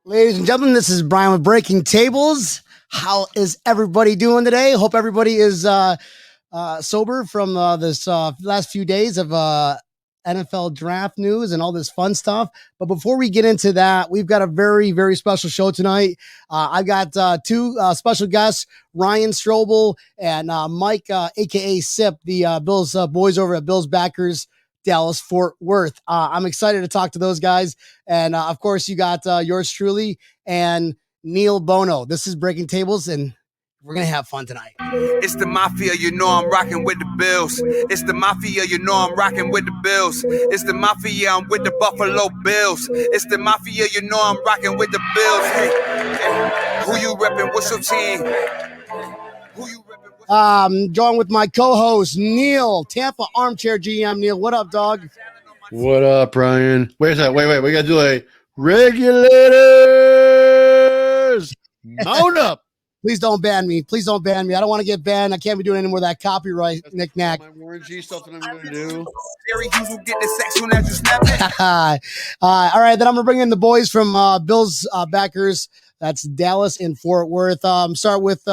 Ladies and gentlemen, this is Brian with Breaking Tables. How is everybody doing today? Hope everybody is sober from this last few days of NFL draft news and all this fun stuff. But before we get into that, we've got a very, very special show tonight. I've got two special guests, Ryan Strobel and Mike, a.k.a. Sip, the Bills boys over at Bills Backers, Dallas Fort Worth. I'm excited to talk to those guys. And of course, you got yours truly and Neil Bono. This is Breaking Tables, and we're going to have fun tonight. It's the Mafia, you know I'm rocking with the Bills. It's the Mafia, you know I'm rocking with the Bills. It's the Mafia, I'm with the Buffalo Bills. It's the Mafia, you know I'm rocking with the Bills. Hey, who you reppin'? What's your team? Who you reppin'? Joined with my co-host, Neil, Tampa Armchair GM. Neil, what up, dog? What up, Brian? Wait a second. Wait. We got to do a regulators. Mount up. Please don't ban me. Please don't ban me. I don't want to get banned. I can't be doing any more of that copyright knick-knack. My Warren G stuff that I'm going to do. Jerry Hughes will get the sack soon as you snap it. All right, then I'm going to bring in the boys from Bills Backers. That's Dallas and Fort Worth. Start with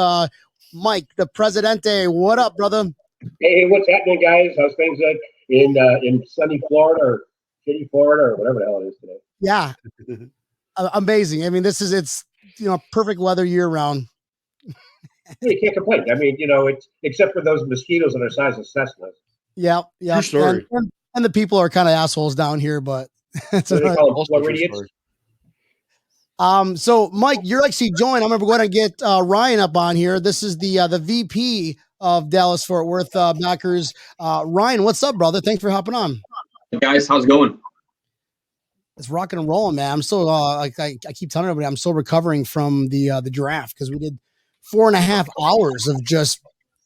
Mike, the Presidente. What up, brother? Hey, what's happening, guys? How's things in sunny Florida or shitty Florida or whatever the hell it is today? Yeah, amazing. I mean, it's perfect weather year round. You can't complain. I mean, it's except for those mosquitoes that are the size of Cessnas. Yeah. True story. And the people are kind of assholes down here, but it's So they call them idiots. So Mike, you're actually joined. I'm going to get Ryan up on here. This is the VP of Dallas Fort Worth Backers. Ryan, what's up, brother? Thanks for hopping on. Hey guys, how's it going? It's rocking and rolling, man. I'm so I keep telling everybody I'm still recovering from the draft because we did 4.5 hours of just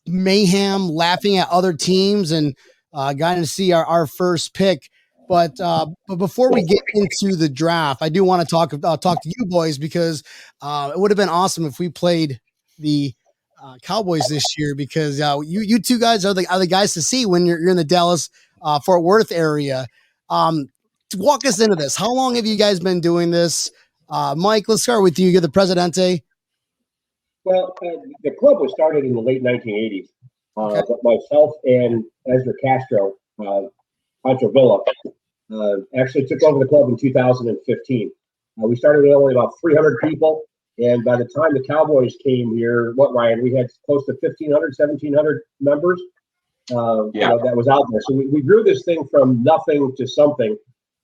mayhem, laughing at other teams, and getting to see our first pick. But before we get into the draft, I do want to talk to you boys because it would have been awesome if we played the Cowboys this year because you two guys are the guys to see when you're in the Dallas Fort Worth area. Walk us into this. How long have you guys been doing this? Mike, let's start with you. You're the Presidente. Well, the club was started in the late 1980s. Okay. But myself and Ezra Castro, Pancho Villa, actually took over the club in 2015. We started with only about 300 people. And by the time the Cowboys came here, Ryan, we had close to 1,500, 1,700 members. That was out there. So we grew this thing from nothing to something.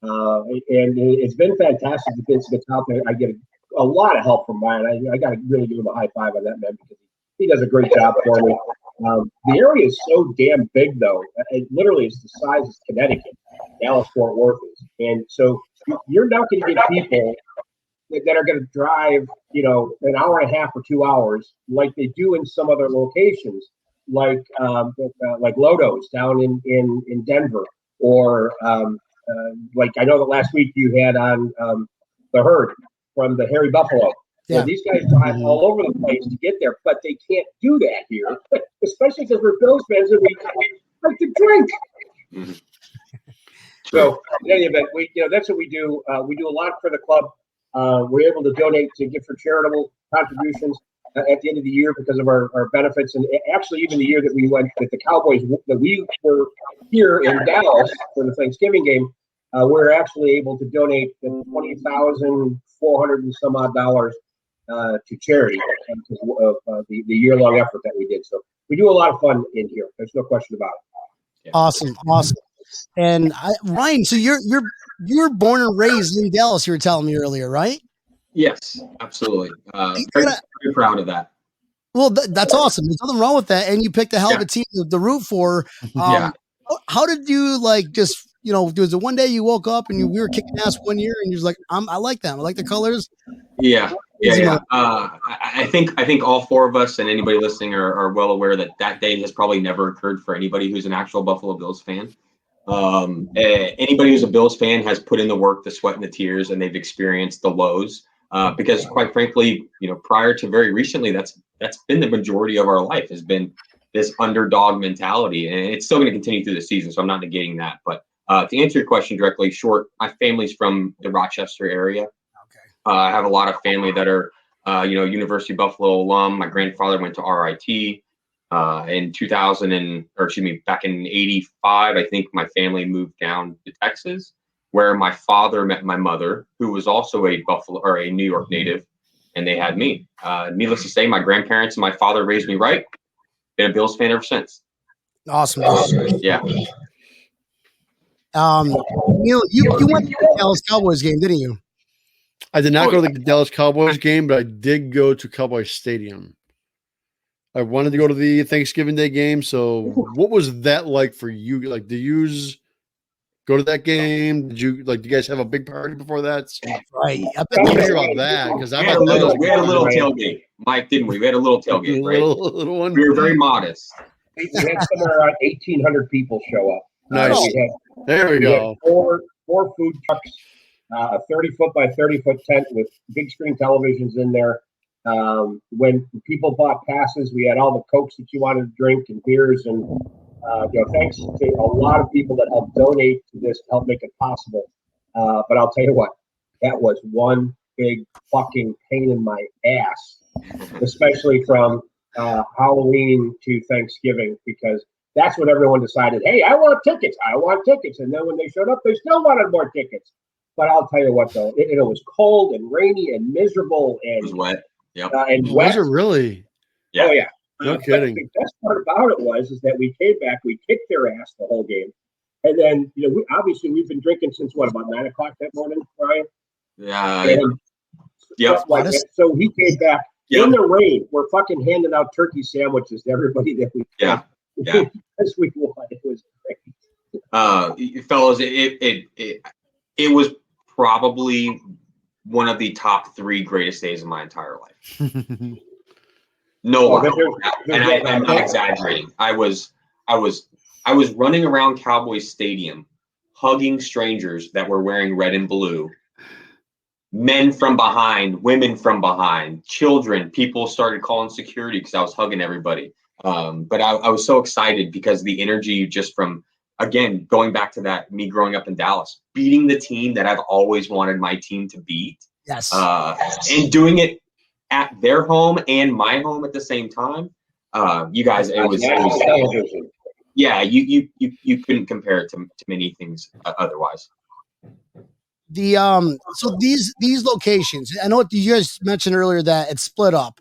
And it's been fantastic to get to the top. I get a lot of help from Ryan. I got to really give him a high five on that, man, because he does a great job for me. The area is so damn big, though. It literally is the size of Connecticut, Dallas Fort Worth is. And so you're not going to get people that are going to drive, an hour and a half or 2 hours like they do in some other locations, like Lodo's down in Denver, or like I know that last week you had on the Herd from the Hairy Buffalo. Yeah. So these guys drive all over the place to get there, but they can't do that here, especially because we're Bills fans and we like to drink. Mm-hmm. So in any event, that's what we do. We do a lot for the club. We're able to donate to give for charitable contributions at the end of the year because of our benefits. And actually, even the year that we went with the Cowboys, that we were here in Dallas for the Thanksgiving game, we're actually able to donate $20,400 and some odd dollars to charity because of the year-long effort that we did. So we do a lot of fun in here. There's no question about it. Awesome. And Ryan, so you're born and raised in Dallas. You were telling me earlier, right? Yes, absolutely. Very proud of that. Well, that's awesome. There's nothing wrong with that. And you picked a hell of a team to root for. How did you was it one day you woke up and we were kicking ass one year and you're like, I like them. I like the colors. Yeah. I think all four of us and anybody listening are well aware that day has probably never occurred for anybody who's an actual Buffalo Bills fan. Anybody who's a Bills fan has put in the work, the sweat and the tears, and they've experienced the lows. Because quite frankly, prior to very recently, that's been the majority of our life has been this underdog mentality, and it's still going to continue through the season. So I'm not negating that. But to answer your question directly, short, my family's from the Rochester area. I have a lot of family that are, University of Buffalo alum. My grandfather went to RIT in 2000 back in 85. I think my family moved down to Texas, where my father met my mother, who was also a New York native, and they had me. Needless to say, my grandparents and my father raised me right. Been a Bills fan ever since. Awesome. Yeah. Neil, you went to the Dallas Cowboys game, didn't you? I did not go to the Dallas Cowboys game, but I did go to Cowboys Stadium. I wanted to go to the Thanksgiving Day game. So what was that like for you? Like, did you go to that game? Do you guys have a big party before that? Right. I I want to hear about that because We had a little tailgate, Mike, didn't we? We had a little tailgate, right? Little one. We were very modest. We had somewhere around 1,800 people show up. Nice. There we We had go. four food trucks, a 30-foot by 30-foot tent with big screen televisions in there. When people bought passes, we had all the Cokes that you wanted to drink and beers. And thanks to a lot of people that helped donate to this to help make it possible. But I'll tell you what, that was one big fucking pain in my ass, especially from Halloween to Thanksgiving, because that's when everyone decided, hey, I want tickets. And then when they showed up, they still wanted more tickets. But I'll tell you what, though, it was cold and rainy and miserable and It was wet. Yep. and wet. Was it really? Yeah. Oh, yeah. No But kidding. the best part about it is that we came back, we kicked their ass the whole game. And then, we've been drinking since about 9 o'clock that morning, Ryan? Yeah. And Yep. so he came back Yep. in the rain. We're fucking handing out turkey sandwiches to everybody that we Yeah. Yeah. As we won. It was great. Fellas, it was probably one of the top 3 greatest days of my entire life. No lie. I'm not exaggerating. I was running around Cowboys Stadium, hugging strangers that were wearing red and blue. Men from behind, women from behind, children. People started calling security because I was hugging everybody. But I was so excited because the energy just from, again, going back to that, me growing up in Dallas, beating the team that I've always wanted my team to beat. Yes. And doing it at their home and my home at the same time. You guys, it was yeah, you couldn't compare it to many things otherwise. So these locations, I know what you guys mentioned earlier that it's split up.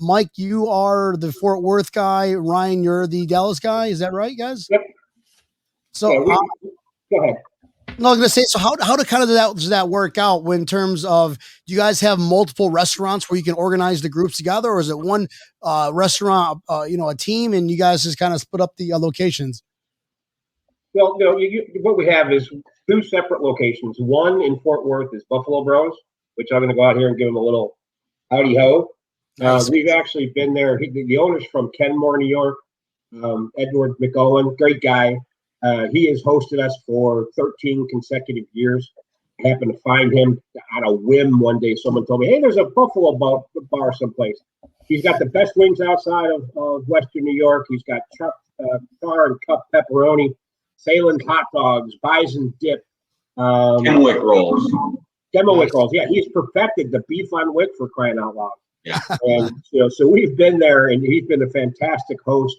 Mike, you are the Fort Worth guy. Ryan, you're the Dallas guy. Is that right, guys? Yep. So Go ahead. No, I was gonna say. So how does that work out? In terms of, do you guys have multiple restaurants where you can organize the groups together, or is it one restaurant, a team, and you guys just kind of split up the locations? Well, what we have is 2 separate locations. One in Fort Worth is Buffalo Bros, which I'm going to go out here and give them a little howdy ho. Nice. We've actually been there. The owner's from Kenmore, New York. Edward McOwen, great guy. He has hosted us for 13 consecutive years. I happened to find him on a whim one day. Someone told me, hey, there's a Buffalo bar someplace. He's got the best wings outside of Western New York. He's got char and cup pepperoni, Salen's hot dogs, bison dip. Kenwick rolls. Kenwick rolls. Yeah, he's perfected the beef on wick, for crying out loud. Yeah. And so we've been there, and he's been a fantastic host.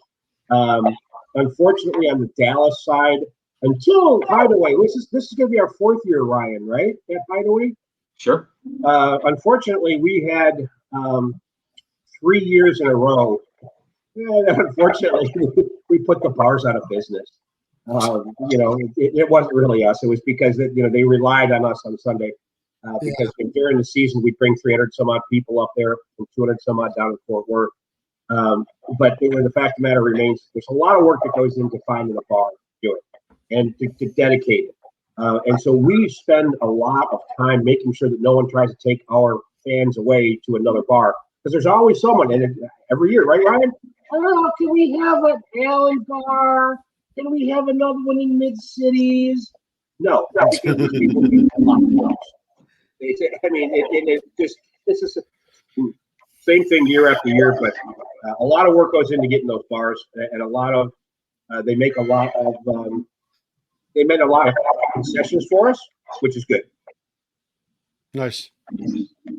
Unfortunately, on the Dallas side, until Hideaway, this is going to be our 4th year, Ryan, right? At Hideaway. Sure. Unfortunately, we had 3 years in a row. And unfortunately, we put the bars out of business. It wasn't really us. It was because they relied on us on Sunday. Because during the season, we'd bring 300 some odd people up there and 200 some odd down in Fort Worth. But the fact of the matter remains, there's a lot of work that goes into finding a bar to do it and to dedicate it. And so we spend a lot of time making sure that no one tries to take our fans away to another bar, because there's always someone, and every year, right, Ryan? Oh, can we have an alley bar? Can we have another one in Mid-Cities? No, because these people need a lot of bars. This is same thing year after year, but a lot of work goes into getting those bars, and a lot of they made a lot of concessions for us, which is good. Nice.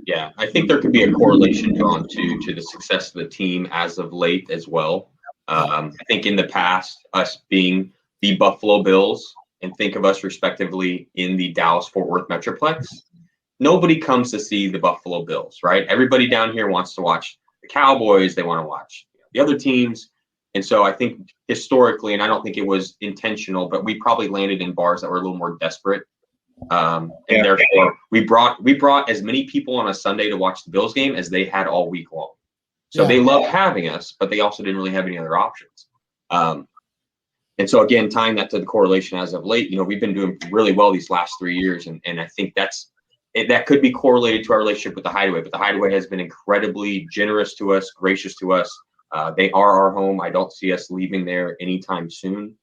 Yeah, I think there could be a correlation drawn to the success of the team as of late as well. I think in the past, us being the Buffalo Bills, and think of us respectively in the Dallas-Fort Worth Metroplex, nobody comes to see the Buffalo Bills, right? Everybody down here wants to watch the Cowboys. They want to watch the other teams. And so I think historically, and I don't think it was intentional, but we probably landed in bars that were a little more desperate. And therefore we brought as many people on a Sunday to watch the Bills game as they had all week long. So they loved having us, but they also didn't really have any other options. And so again, tying that to the correlation as of late, we've been doing really well these last 3 years. And I think that could be correlated to our relationship with the Hideaway, but the Hideaway has been incredibly generous to us, gracious to us. They are our home. I don't see us leaving there anytime soon.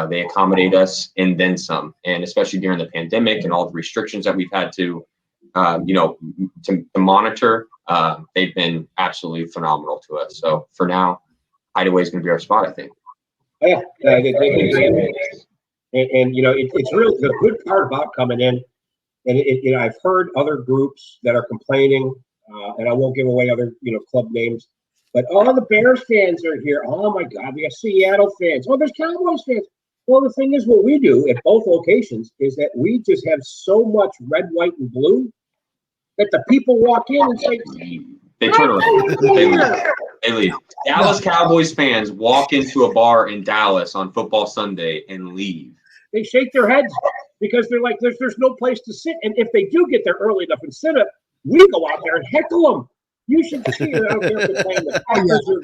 They accommodate us and then some, and especially during the pandemic and all the restrictions that we've had to monitor, they've been absolutely phenomenal to us. So for now, Hideaway is going to be our spot, I think. Yeah, and it's really the good part about coming in, and I've heard other groups that are complaining, and I won't give away other club names, but all the Bears fans are here. Oh my God, we got Seattle fans. Oh, there's Cowboys fans. Well, the thing is, what we do at both locations is that we just have so much red, white, and blue that the people walk in and say, they turn around. They leave. Dallas Cowboys fans walk into a bar in Dallas on football Sunday and leave. They shake their heads because they're like, there's no place to sit. And if they do get there early enough and sit up, we go out there and heckle them. You should see it out there playing the Packers. We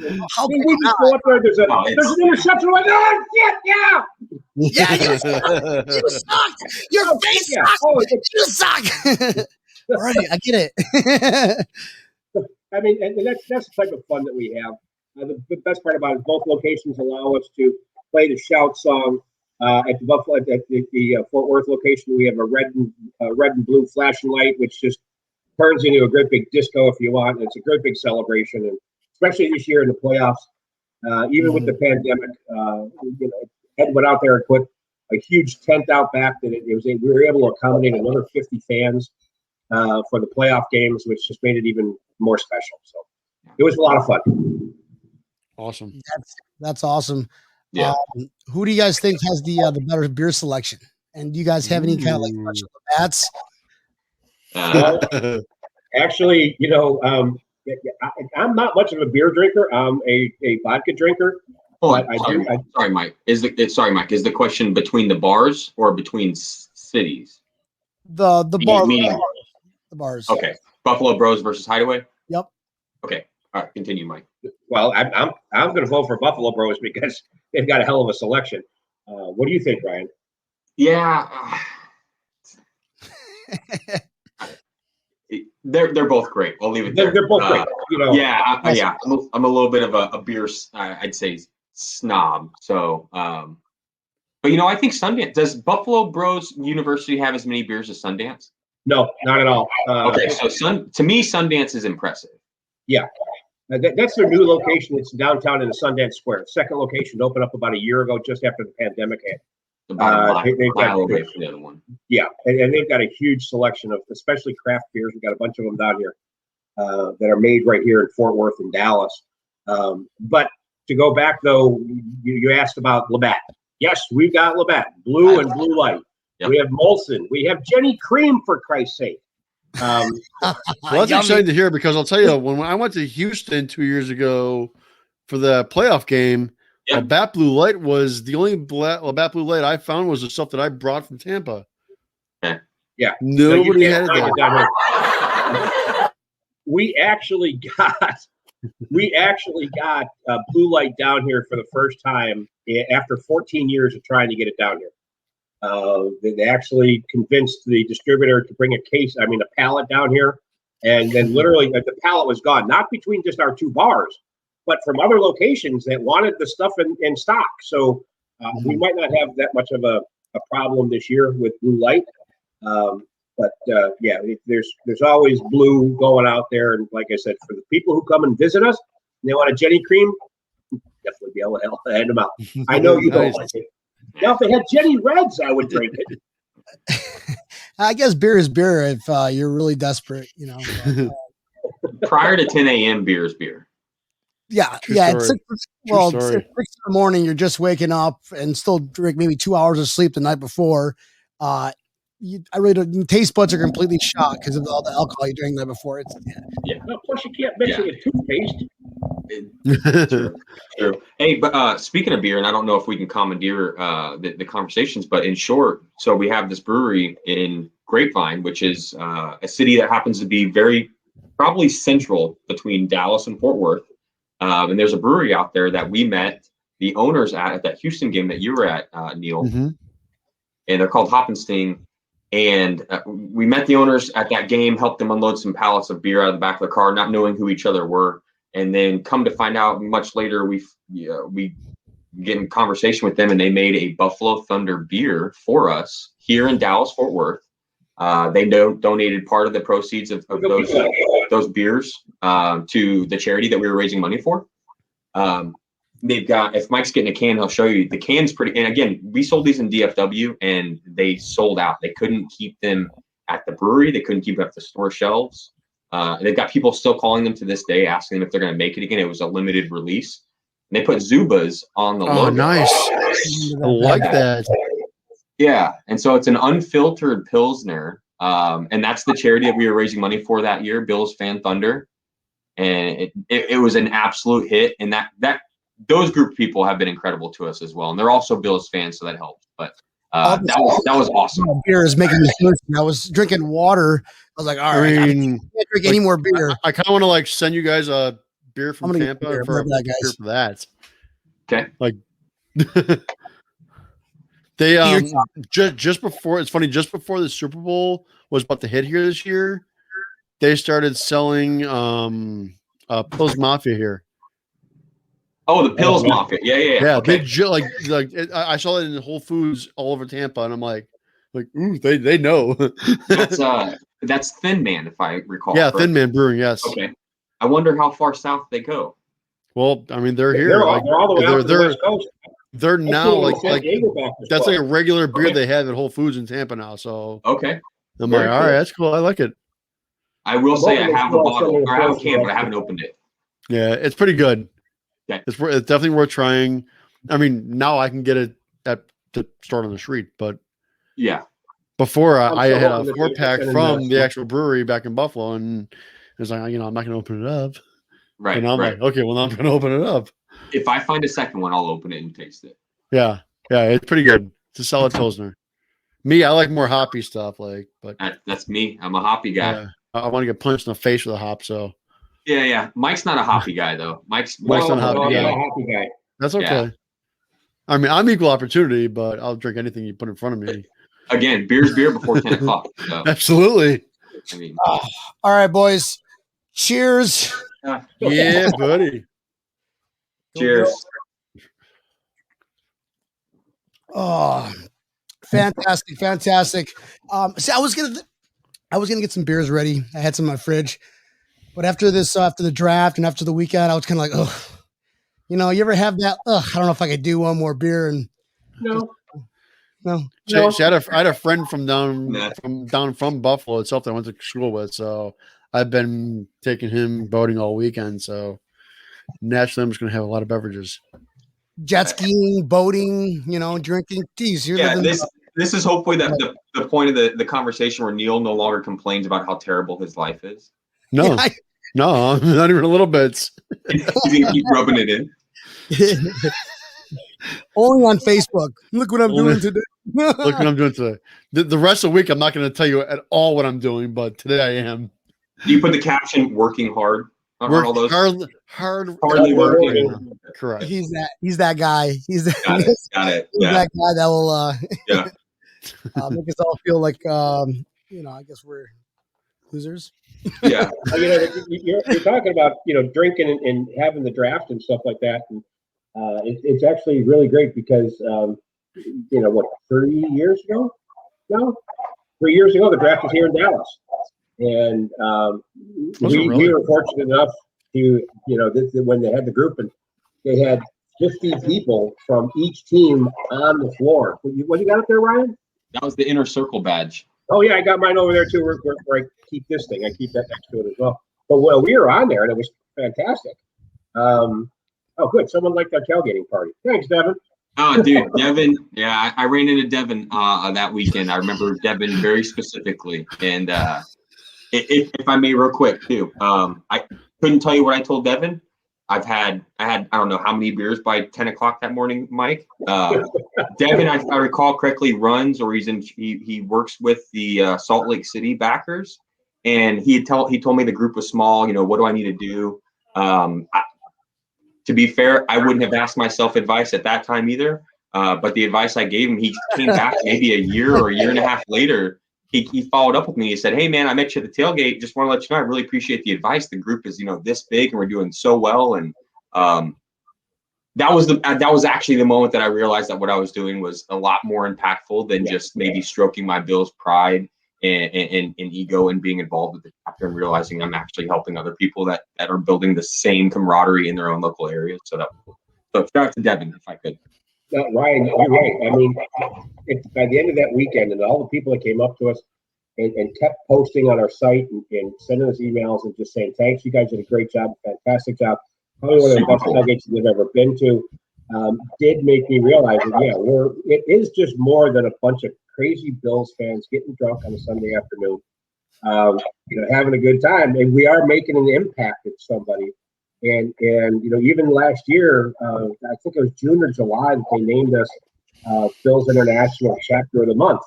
just go up there. There's an interception. Like, oh shit, yeah. Yeah, you suck. Your face sucks. You suck. All right, I get it. I mean, and that's the type of fun that we have. The best part about it, both locations allow us to play the shout song. At the Buffalo, at the Fort Worth location, we have a red and blue flashing light, which just turns into a great big disco if you want. It's a great big celebration, and especially this year in the playoffs, even with the pandemic, Ed went out there and put a huge tent out back that we were able to accommodate another 50 fans for the playoff games, which just made it even more special. So it was a lot of fun. Awesome. That's awesome. Yeah. Who do you guys think has the better beer selection? And do you guys have any kind of special bats? Actually, I'm not much of a beer drinker. I'm a vodka drinker. Sorry, Mike. Is the question between the bars or between cities? The bar. The bars. Okay. Buffalo Bros versus Hideaway. Yep. Okay. All right. Continue, Mike. Well, I'm going to vote for Buffalo Bros because they've got a hell of a selection. What do you think, Ryan? Yeah. They're both great. I'll leave it there. They're both great. Yeah. I'm a little bit of a beer, I'd say, snob. So, but I think Sundance. Does Buffalo Bros University have as many beers as Sundance? No, not at all. Okay, so to me, Sundance is impressive. Yeah. That's their new location. It's downtown in the Sundance Square. Second location opened up about a year ago, just after the pandemic hit. About a mile away from the other one. Yeah, and they've got a huge selection of, especially craft beers. We've got a bunch of them down here that are made right here in Fort Worth and Dallas. But to go back, though, you asked about Labatt. Yes, we've got Labatt, Blue and Blue Light. Yep. We have Molson. We have Jenny Cream, for Christ's sake. Well, that's exciting to hear, because I'll tell you, when I went to Houston 2 years ago for the playoff game, Labatt Blue Light was the only Labatt Blue Light I found was the stuff that I brought from Tampa. Yeah. Nobody had it there. We actually got Blue Light down here for the first time after 14 years of trying to get it down here. They actually convinced the distributor to bring a pallet down here, and then literally the pallet was gone, not between just our two bars, but from other locations that wanted the stuff in stock. So we might not have that much of a problem this year with Blue Light. But there's always Blue going out there. And like I said, for the people who come and visit us, and they want a Jenny Cream, definitely be able to hand them out. I know you don't like it. Now, if they had Jenny Reds, I would drink it. I guess beer is beer if you're really desperate, prior to 10 a.m. beer is beer. Yeah, True yeah. story. It's well, True it's story. 6 in the morning. You're just waking up and still drink maybe 2 hours of sleep the night before. I really don't. Taste buds are completely shot because of all the alcohol you drank the night before. It's Well, plus, you can't mix it with toothpaste. True. Hey, but speaking of beer, and I don't know if we can commandeer the conversations, but in short, so we have this brewery in Grapevine, which is a city that happens to be very probably central between Dallas and Fort Worth. And there's a brewery out there that we met the owners at that Houston game that you were at, Neil. Mm-hmm. And they're called Hoppenstein. And we met the owners at that game, helped them unload some pallets of beer out of the back of the car, not knowing who each other were. And then come to find out much later, we get in conversation with them, and they made a Buffalo Thunder beer for us here in Dallas, Fort Worth. They donated part of the proceeds of those beers to the charity that we were raising money for. They've got, if Mike's getting a can, he'll show you the can's pretty. And again, we sold these in DFW and they sold out. They couldn't keep them at the brewery. They couldn't keep them at the store shelves. They've got people still calling them to this day, asking them if they're going to make it again. It was a limited release. And they put Zubas on the logo. Oh, nice. I like that. Yeah. And so it's an unfiltered Pilsner. And that's the charity that we were raising money for that year, Bills Fan Thunder. And it was an absolute hit. And that those group of people have been incredible to us as well. And they're also Bills fans, so that helps. But that was awesome. Beer is making me thirsty. I was drinking water. I was like, all right, I can't drink any more beer. I kind of want to like send you guys a beer from I'm gonna Tampa get beer. for a Remember that, beer guys. for that. Okay. Like they just before, it's funny, just before the Super Bowl was about to hit here this year, they started selling Pils Mafia here. Oh, the Pils Mafia. Yeah. Okay. I saw it in Whole Foods all over Tampa, and I'm like, ooh, they know. That's Thin Man, if I recall. Yeah, correctly. Thin Man Brewing, yes. Okay. I wonder how far south they go. Well, I mean, they're here. They're all the way out to the West Coast. They're now like that's like a regular beer Okay. they have at Whole Foods in Tampa now. So Okay. I'm Very like, all right, that's cool. I like it. I will say I have a bottle, or I have a Well, can, but I haven't opened it. Yeah, it's pretty good. Okay. It's definitely worth trying. I mean, now I can get it at the store on the street, but Yeah. before I'm I still had hoping a to 4-pack get it in from the- the actual brewery back in Buffalo, and it's like, I'm not going to open it up. Right. And I'm Right. like, okay, well, I'm going to open it up. If I find a second one, I'll open it and taste it. Yeah, it's pretty good. It's a solid Pilsner. Me, I like more hoppy stuff, but That's me. I'm a hoppy guy. yeah, I want to get punched in the face with a hop, so Yeah. Mike's not a hoppy guy though. Mike's not a hoppy I'm guy. not a happy guy. that's okay. Yeah. I mean, I'm equal opportunity, but I'll drink anything you put in front of me. Again, beer's beer before 10 o'clock. So, Absolutely. I mean, All right, boys. Cheers. Yeah, buddy. cheers. Oh, fantastic. See, I was gonna get some beers ready. I had some in my fridge, but after the draft and after the weekend, I was kind of like, oh, you ever have that? I don't know if I could do one more beer. And No. See, I had a friend from down Nah. from Buffalo itself that I went to school with, so I've been taking him boating all weekend. So naturally, I'm just gonna have a lot of beverages. jet skiing, boating, drinking. Geez, you're Yeah, living. this is hopefully the point of the conversation where Neil no longer complains about how terrible his life is. No, Yeah, no, not even a little bit. He's gonna keep rubbing it in. Only on Facebook. Look what I'm doing today. Look what I'm doing today. The rest of the week, I'm not going to tell you at all what I'm doing, but today I am. Do you put the caption "working hard" on all those? Hardly Hardly working. Correct. He's that guy. He's Got it. He's Yeah. that guy that will Yeah. make us all feel like I guess we're losers. Yeah. You're talking about drinking and having the draft and stuff like that, and it's actually really great because 30 years ago? No, 3 years ago the draft was here in Dallas, and we were fortunate enough to when they had the group and they had 50 people from each team on the floor. What you got up there, Ryan? That was the inner circle badge. Oh yeah, I got mine over there too. Where I keep this thing, I keep that next to it as well. But well, we were on there and it was fantastic. Oh, good. Someone liked our tailgating party. Thanks, Devin. Oh, dude, Devin. Yeah, I ran into Devin that weekend. I remember Devin very specifically. And if I may, real quick too, I couldn't tell you what I told Devin. I had I don't know how many beers by 10 o'clock that morning, Mike. Devin, if I recall correctly, runs or he works with the Salt Lake City backers, and he told me the group was small. You know, what do I need to do? To be fair, I wouldn't have asked myself advice at that time either. But the advice I gave him, he came back maybe a year or a year and a half later. He followed up with me. He said, "Hey man, I met you at the tailgate. Just want to let you know I really appreciate the advice. The group is this big and we're doing so well." And that was actually the moment that I realized that what I was doing was a lot more impactful than just maybe stroking my Bills pride and ego and being involved with the chapter and realizing I'm actually helping other people that are building the same camaraderie in their own local areas. So shout out to Devin if I could. Ryan, you're right. I mean, by the end of that weekend, and all the people that came up to us and kept posting on our site and sending us emails and just saying, "Thanks, you guys did a great job, fantastic job, probably one of the best tailgates you've ever been to," did make me realize that it is just more than a bunch of crazy Bills fans getting drunk on a Sunday afternoon, having a good time, and we are making an impact with somebody. And even last year, I think it was June or July that they named us Bills International Chapter of the Month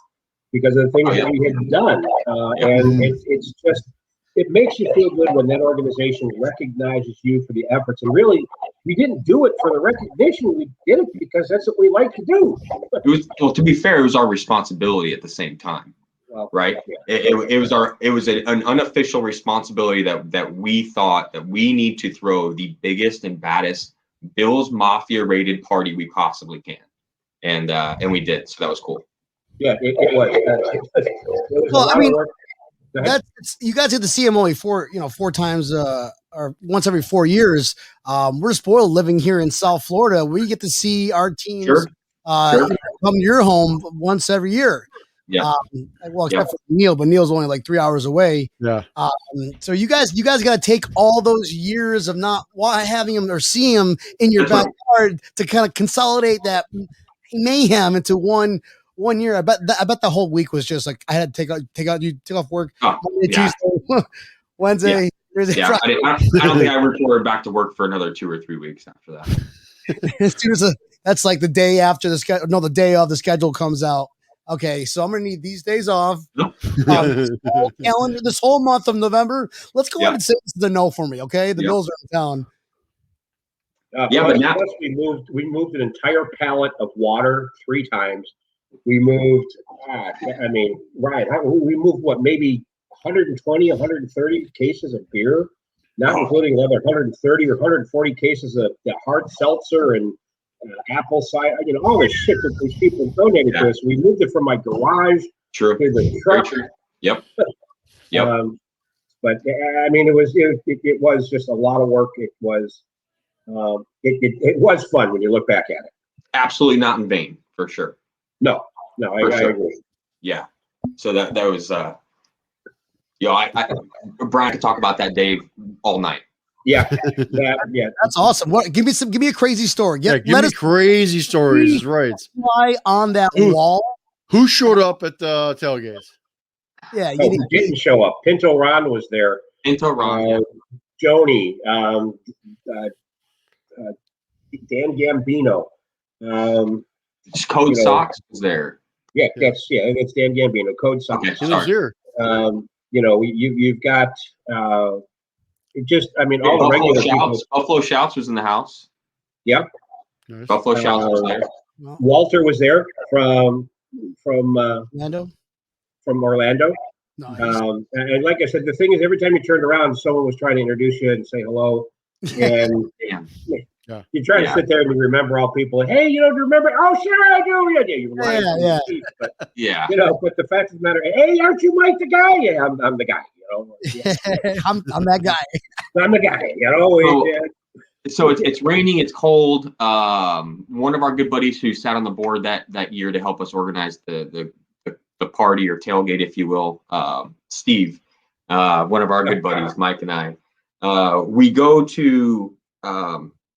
because of the things that we had done. And it's just, it makes you feel good when that organization recognizes you for the efforts. And really, we didn't do it for the recognition. We did it because that's what we like to do. To be fair, it was our responsibility at the same time. Right. It was an unofficial responsibility that we thought that we need to throw the biggest and baddest Bills Mafia rated party we possibly can. And we did. So that was cool. Yeah, it was. Well, I mean, you guys get to see him only four times or once every 4 years. We're spoiled living here in South Florida. We get to see our teams come to your home once every year. Yeah. Except for Neil, but Neil's only like 3 hours away. Yeah. So you guys got to take all those years of not having him or seeing him in your backyard to kind of consolidate that mayhem into one year. I bet the whole week was just like I had to take off work Monday, Tuesday, Wednesday, Thursday, Friday. I don't think I reported back to work for another 2 or 3 weeks after that. That's like the day after the day of the schedule comes out. Okay, so I'm going to need these days off. This whole month of November. Let's go ahead and say this is a no for me, okay? The Bills are in town. But now we moved an entire pallet of water 3 times. We moved, we moved maybe 120, 130 cases of beer, not including another 130 or 140 cases of the hard seltzer and apple cider, all this shit that these people donated to us. We moved it from my garage to the truck. Yep. But I mean, it was just a lot of work. It was fun when you look back at it. Absolutely not in vain, for sure. No, I agree. Yeah. So that was Brian could talk about that day all night. Yeah. That's awesome. What? Give me a crazy story. Give me crazy stories. Right. Fly on that wall. Who showed up at the tailgates? Yeah, who didn't show up? Pinto Ron was there. Pinto Ron, Joni, Dan Gambino. Code Sox was there. Yeah, it's Dan Gambino. Code Sox. He was here. You've got. All the regular people. Buffalo Shouts was in the house. Yep. Nice. Buffalo Shouts was there. Walter was there from Orlando. From Orlando. Nice. And like I said, the thing is, every time you turned around, someone was trying to introduce you and say hello. And you try to sit there and you remember all people. Hey, do you remember? Oh, sure, I do. Yeah. But the fact of the matter, hey, aren't you Mike the guy? Yeah, I'm the guy. I'm that guy. I'm the guy. So it's raining, it's cold. One of our good buddies who sat on the board that year to help us organize the party or tailgate, if you will, Steve, one of our good buddies, Mike and I. We go to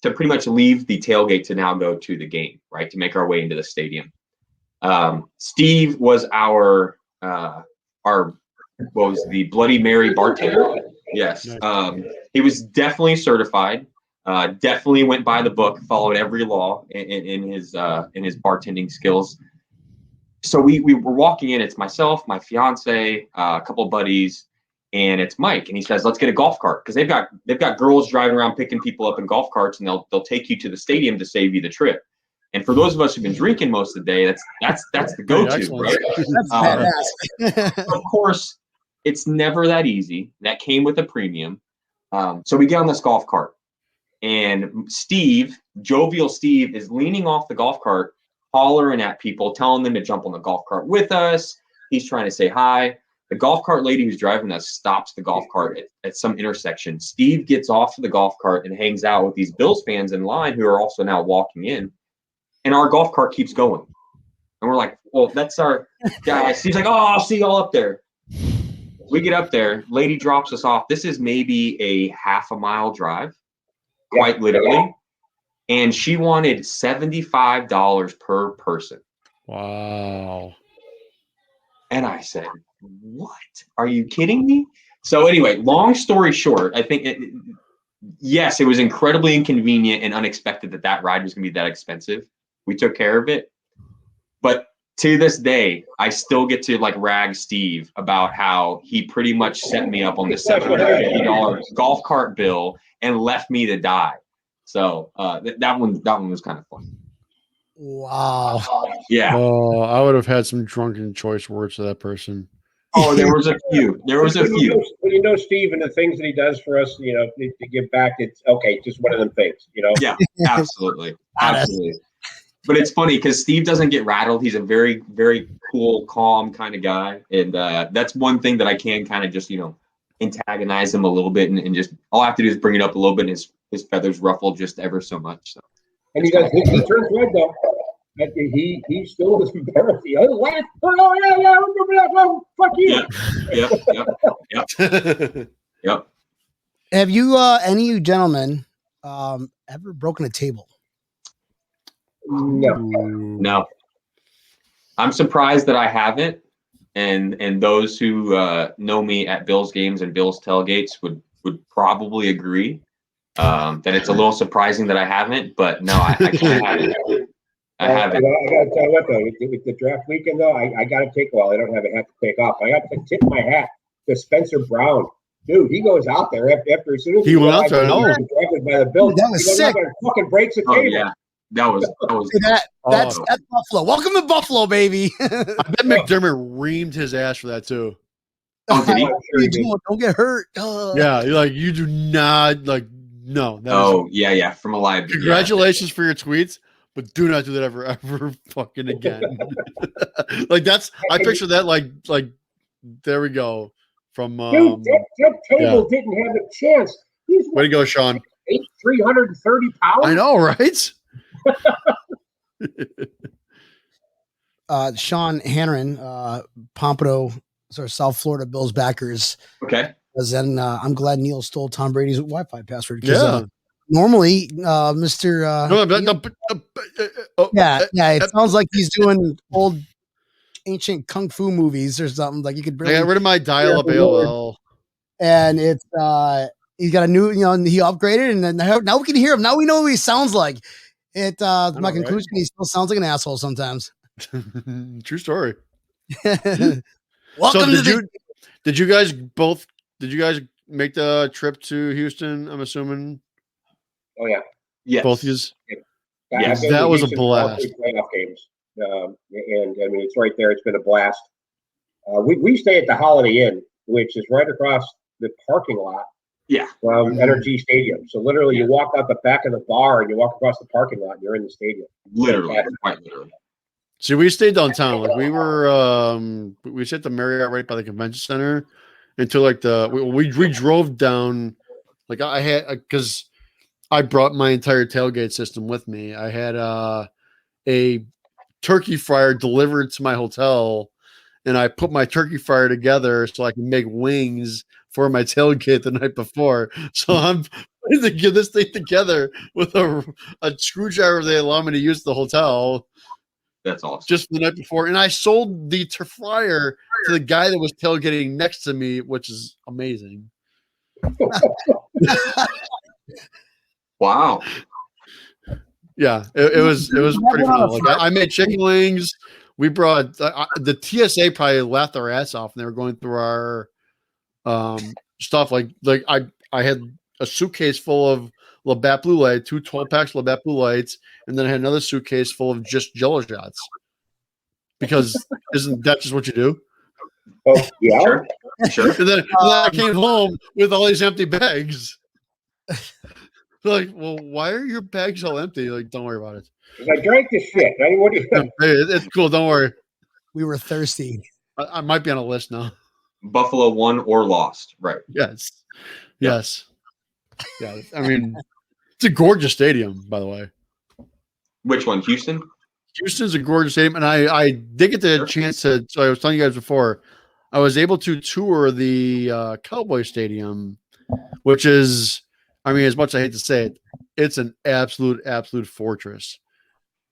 pretty much leave the tailgate to now go to the game, right? To make our way into the stadium. Steve was our what was the Bloody Mary bartender? Yes. He was definitely certified. Definitely went by the book, followed every law in his bartending skills. So we were walking in. It's myself, my fiance, a couple of buddies, and it's Mike. And he says, "Let's get a golf cart," because they've got girls driving around picking people up in golf carts, and they'll take you to the stadium to save you the trip. And for those of us who've been drinking most of the day, that's the go-to, right? That's badass. Of course, it's never that easy. That came with a premium. So we get on this golf cart, and Steve, jovial Steve, is leaning off the golf cart, hollering at people, telling them to jump on the golf cart with us. He's trying to say hi. The golf cart lady who's driving us stops the golf cart at some intersection. Steve gets off of the golf cart and hangs out with these Bills fans in line who are also now walking in. And our golf cart keeps going. And we're like, well, that's our guy. Steve's like, oh, I'll see y'all up there. We get up there. Lady drops us off. This is maybe a half a mile drive, quite literally. And she wanted $75 per person. Wow. And I said, what? Are you kidding me? So anyway, long story short, I think, yes, it was incredibly inconvenient and unexpected that ride was going to be that expensive. We took care of it. But to this day, I still get to rag Steve about how he pretty much set me up on the $750 golf cart bill and left me to die. So that one was kind of fun. Wow. Yeah. Oh, I would have had some drunken choice words to that person. Oh, there was a few. When you know Steve and the things that he does for us, to give back, it's okay. Just one of them things, Yeah, absolutely. Absolutely. But it's funny because Steve doesn't get rattled. He's a very, very cool, calm kind of guy. And that's one thing that I can kind of just, antagonize him a little bit. And just all I have to do is bring it up a little bit and his feathers ruffle just ever so much. So. And he turns red, though. He still was embarrassed. He laughed. Oh, fuck you. Yep. Have you, any of you gentlemen, ever broken a table? No. I'm surprised that I haven't, and those who know me at Bills games and Bills tailgates would probably agree that it's a little surprising that I haven't. But no, I can't have it. I haven't. I got to tell you what, though, with the draft weekend, though, I got to take. Well, I don't have a hat to take off. I got to tip my hat to Spencer Brown. Dude, he goes out there after as soon as he went out there. Drafted by the Bills. That was sick. Fucking breaks the table. Yeah. That was That's Buffalo. Welcome to Buffalo, baby. I bet McDermott reamed his ass for that too. Oh, did he? Don't get hurt. Yeah, you do not no. Yeah. From a live. Congratulations for your tweets, but do not do that ever fucking again. I picture that like there we go. From dude, that table didn't have a chance. Way to go, Sean. 330 pounds. I know, right? Sean Hanneran, Pompano, sort of South Florida Bills backers. Okay. Then I'm glad Neil stole Tom Brady's Wi-Fi password. Yeah. Normally, Mr. It sounds like he's doing old ancient kung fu movies or something. Like you could. I got rid of my dial-up AOL, and it's he's got a new, he upgraded, and then now we can hear him. Now we know what he sounds like. My conclusion, he still sounds like an asshole sometimes. True story. Welcome did you guys make the trip to Houston? I'm assuming. Oh yeah. Yes. Both of you. Yes. That was a blast. Playoff games, and I mean it's right there. It's been a blast. We stay at the Holiday Inn, which is right across the parking lot. Yeah. From Energy Stadium. So literally, you walk out the back of the bar and you walk across the parking lot, and you're in the stadium. Literally, quite literally. See, we stayed downtown. We stayed at the Marriott right by the convention center until we drove down. I had because I brought my entire tailgate system with me. I had a turkey fryer delivered to my hotel, and I put my turkey fryer together so I can make wings for my tailgate the night before. So I'm putting this thing together with a screwdriver they allow me to use at the hotel. That's awesome. Just the night before. And I sold the fryer to the guy that was tailgating next to me, which is amazing. Wow. Yeah, it was pretty fun. Like I made chicken wings. We brought the TSA probably laughed their ass off, and they were going through our stuff. Like I had a suitcase full of Labatt Blue Light, 2 12-packs of Labatt Blue Lights, and then I had another suitcase full of just Jello shots. Because isn't that just what you do? Oh, yeah. Sure. And then I came home with all these empty bags. Like, well, why are your bags all empty? Like, don't worry about it. I drank the shit. I mean, what do you think? Hey, it's cool. Don't worry. We were thirsty. I might be on a list now. Buffalo won or lost, right? Yes. Yes. Yeah. I mean, it's a gorgeous stadium, by the way. Which one? Houston? Houston's a gorgeous stadium. And I did get the chance to, so I was telling you guys before, I was able to tour the Cowboy Stadium, which is, I mean, as much as I hate to say it, it's an absolute fortress.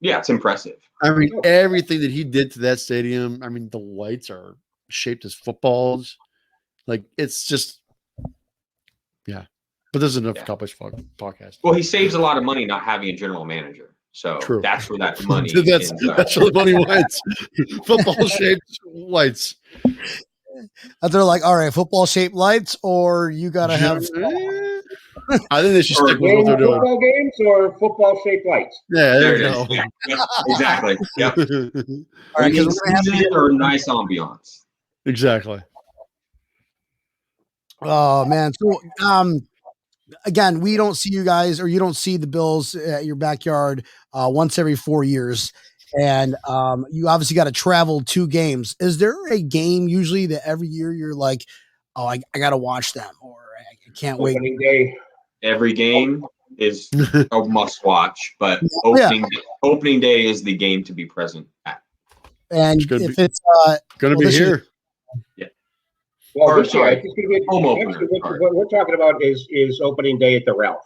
Yeah, it's impressive. I mean, everything that he did to that stadium, I mean, the lights are shaped as footballs. Like, it's just, yeah. But this is enough Cowboys podcast. Well, he saves a lot of money not having a general manager. So True. That's where that money that's where the money went. Football-shaped lights. They're like, all right, football-shaped lights, or you got to have... I think they should stick with what they're doing. Football games or football-shaped lights? Yeah, there you go. go. Yeah, exactly. Yep. All right, or nice ambiance. Exactly. Oh man! So, again, we don't see you guys, or you don't see the Bills at your backyard once every 4 years, and you obviously got to travel 2 games. Is there a game usually that every year you're like, oh, I got to watch them, or I can't wait? Opening day. Every game is a must watch, but opening day is the game to be present at. And if it's going to be here. Yeah. Well, Or, this year, sorry, I think it's gonna be, home opener, actually, sorry. what we're talking about is opening day at the Ralph.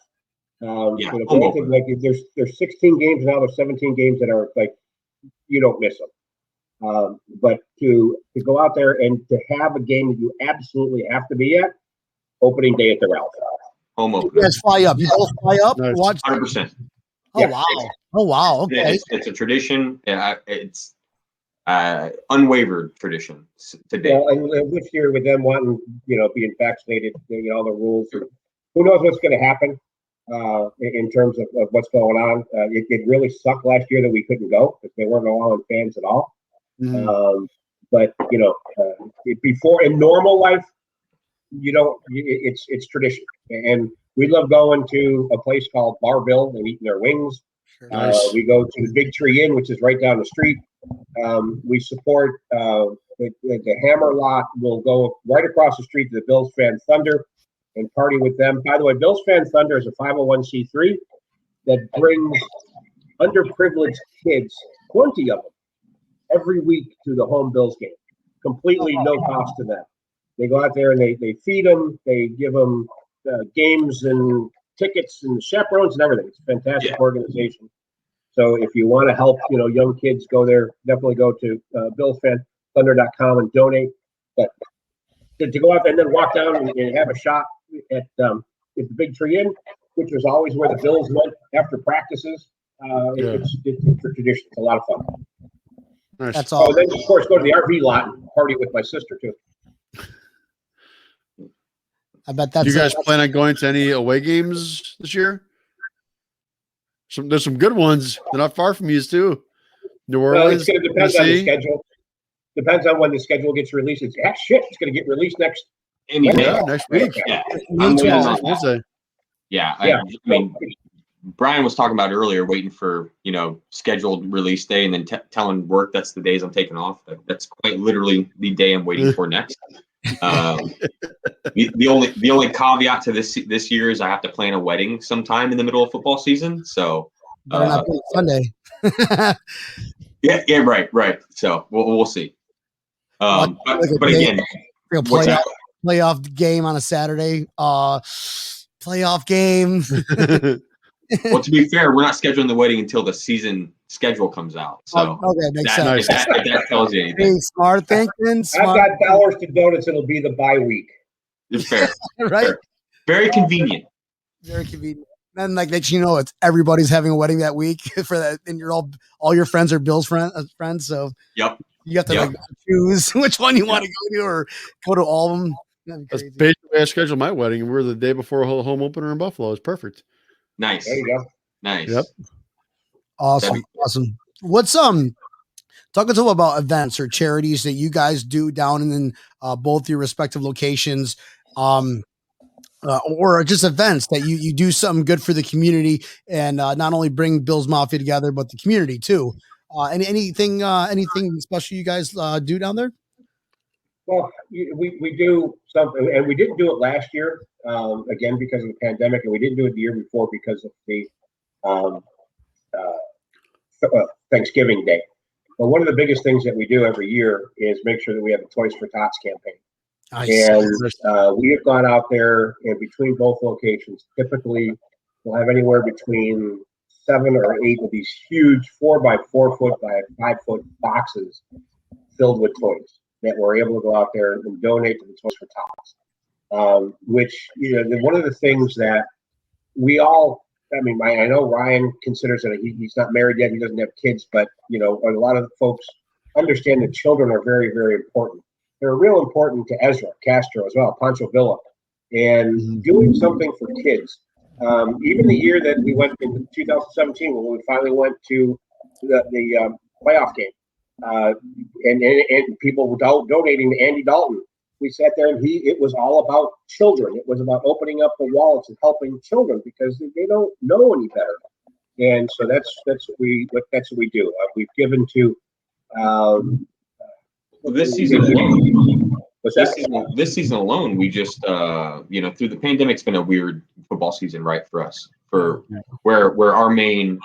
Yeah, You know, home both of, like there's 16 games now. There's 17 games that are like you don't miss them. But to go out there and to have a game that you absolutely have to be at, opening day at the Ralph. Home you opener. guys fly up, you both fly up, Nice. watch. 100%. Oh Yeah. wow! Okay. It's a tradition. It's unwavered tradition today. Well, and this year with them wanting, being vaccinated, all the rules. Who knows what's going to happen in terms of what's going on? It really sucked last year that we couldn't go because they weren't allowing fans at all. Mhm. But before in normal life, it's tradition, and we love going to a place called Bar Bill and eating their wings. Nice. We go to the Big Tree Inn, which is right down the street. We support the Hammer Lot. We'll go right across the street to the Bills Fan Thunder and party with them. By the way, Bills Fan Thunder is a 501c3 that brings underprivileged kids, 20 of them, every week to the home Bills game, completely no cost to them. They go out there and they feed them, they give them games and tickets and chaperones and everything. It's a fantastic organization. So if you want to help, young kids go there, definitely go to BillsFanThunder.com and donate. But to go out there and then walk down and have a shot at the Big Tree Inn, which was always where the Bills went after practices. It's a tradition. It's a lot of fun. Nice. That's all. Oh, then of course go to the RV lot and party with my sister too. I bet that's. Do you guys plan on going to any away games this year? There's some good ones. They're not far from you too. New Well, Orleans. it's going to depend on the schedule. Depends on when the schedule gets released. It's going to get released next. Any day. Yeah, next week. Yeah. Me too. Next Wednesday. Yeah. Yeah. I mean, Brian was talking about earlier, waiting for, scheduled release day and then telling work that's the days I'm taking off. That's quite literally the day I'm waiting for next. The only caveat to this year is I have to plan a wedding sometime in the middle of football season. So Better not be Sunday. right. So we'll see. But again, what's that? playoff game on a Saturday. Playoff game. Well, to be fair, we're not scheduling the wedding until the season schedule comes out. So okay, makes sense. if that tells you anything. Hey, smart thinking. Smart. I've got dollars to donuts. It'll be the bye week. It's fair. Right? Fair. Very convenient. Very convenient. Then like that, it's everybody's having a wedding that week for that, and you're all your friends are Bill's friends. So Yep. you have to like choose which one you want to go to, or go to all of them. That's basically I scheduled my wedding, and we're the day before a home opener in Buffalo. It's perfect. Nice. There you go. Nice. Yep. Awesome. What's talk us about events or charities that you guys do down in both your respective locations, or just events that you do something good for the community and not only bring Bill's Mafia together, but the community too. Anything special you guys do down there? Well, we do something, and we didn't do it last year, again, because of the pandemic, and we didn't do it the year before because of the Thanksgiving Day. But one of the biggest things that we do every year is make sure that we have a Toys for Tots campaign. And we have gone out there, and between both locations, typically we'll have anywhere between 7 or 8 of these huge 4 by 4 foot by 5 foot boxes filled with toys that we're able to go out there and donate to the Toys for Tots. Which, one of the things that we all, I know Ryan considers that he's not married yet, he doesn't have kids, but, a lot of folks understand that children are very, very important. They're real important to Ezra Castro as well, Pancho Villa, and doing something for kids. Even the year that we went in 2017, when we finally went to the playoff game, and people were donating to Andy Dalton. We sat there, and it was all about children. It was about opening up the wallets and helping children because they don't know any better. And so that's what we do. We've given to. This season alone, we just through the pandemic, it's been a weird football season, right, for us, for where our main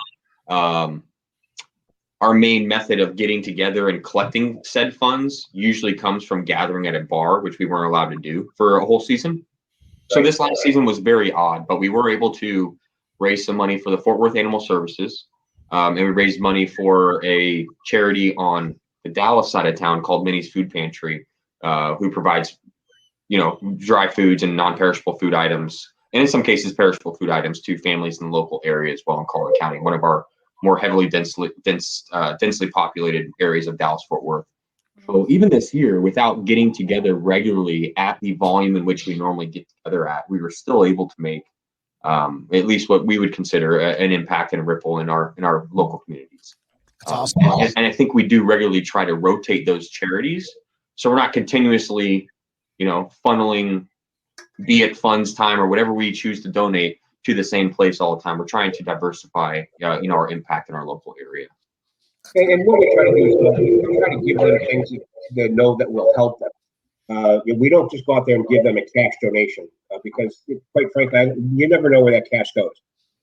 method of getting together and collecting said funds usually comes from gathering at a bar, which we weren't allowed to do for a whole season. So this last season was very odd, but we were able to raise some money for the Fort Worth Animal Services, and we raised money for a charity on the Dallas side of town called Minnie's Food Pantry, who provides, dry foods and non-perishable food items, and in some cases perishable food items to families in the local area as well in Collier County, one of our more heavily densely populated areas of Dallas-Fort Worth. So even this year, without getting together regularly at the volume in which we normally get together at, we were still able to make at least what we would consider an impact and a ripple in our local communities. That's awesome. And I think we do regularly try to rotate those charities, so we're not continuously, funneling, be it funds time or whatever we choose to donate, to the same place all the time. We're trying to diversify, our impact in our local area. And what we try to do is we try to give them things that they know that will help them. We don't just go out there and give them a cash donation because, quite frankly, you never know where that cash goes.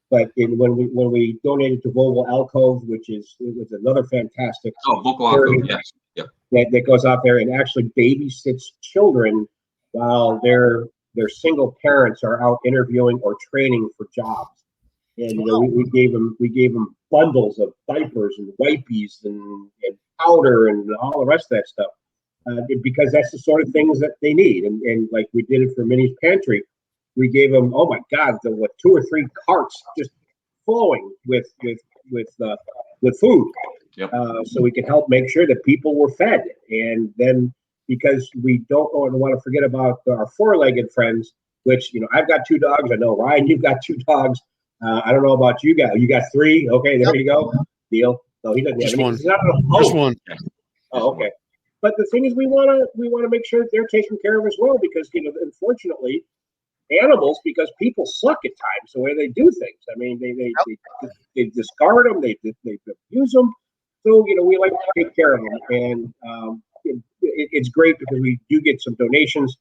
But when we donated to Vogel Alcove, it was another fantastic. Oh, Vogel Alcove, yes. Yep. That goes out there and actually babysits children while their single parents are out interviewing or training for jobs. And we gave them bundles of diapers and wipies and powder and all the rest of that stuff because that's the sort of things that they need. And like we did it for Minnie's Pantry. We gave them, oh my God, 2 or 3 carts just flowing with food, yep. So we could help make sure that people were fed. And then because we don't want to forget about our 4-legged friends, which I've got 2 dogs. I know Ryan, you've got 2 dogs. I don't know about you guys. You got 3. Okay, there you go. Deal. No, he doesn't have any. Just one. Oh, okay. But the thing is, we want to make sure that they're taken care of as well because unfortunately. Animals, because people suck at times the way they do things. I mean, they discard them, they abuse them. So we like to take care of them, and it's great because we do get some donations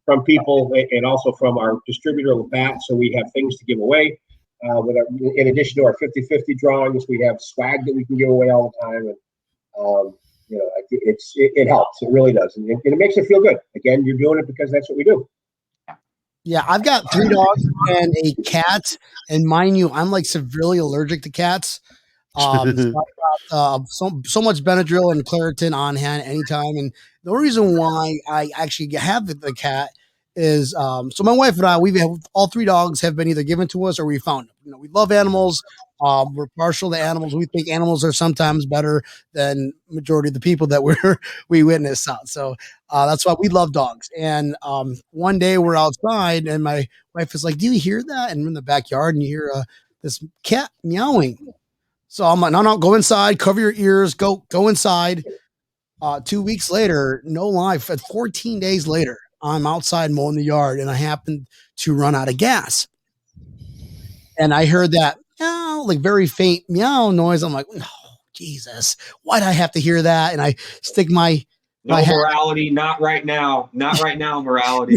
from people and also from our distributor Labatt. So we have things to give away. In addition to our 50-50 drawings, we have swag that we can give away all the time. And it helps. It really does, and it makes it feel good. Again, you're doing it because that's what we do. Yeah, I've got 3 dogs and a cat, and mind you, I'm like severely allergic to cats. So I've got so much Benadryl and Claritin on hand anytime. And the reason why I actually have the cat is so my wife and I, all 3 dogs have been either given to us or we found them. We love animals. We're partial to animals. We think animals are sometimes better than majority of the people that we witness out. So that's why we love dogs. And one day we're outside and my wife is like, "Do you hear that?" And we're in the backyard and you hear this cat meowing. So I'm like, no, go inside, cover your ears, go inside. 2 weeks later, no lie, 14 days later, I'm outside mowing the yard and I happened to run out of gas. And I heard that meow, like very faint meow noise. I'm like, no, Jesus, why'd I have to hear that? And I stick my morality, not right now, morality.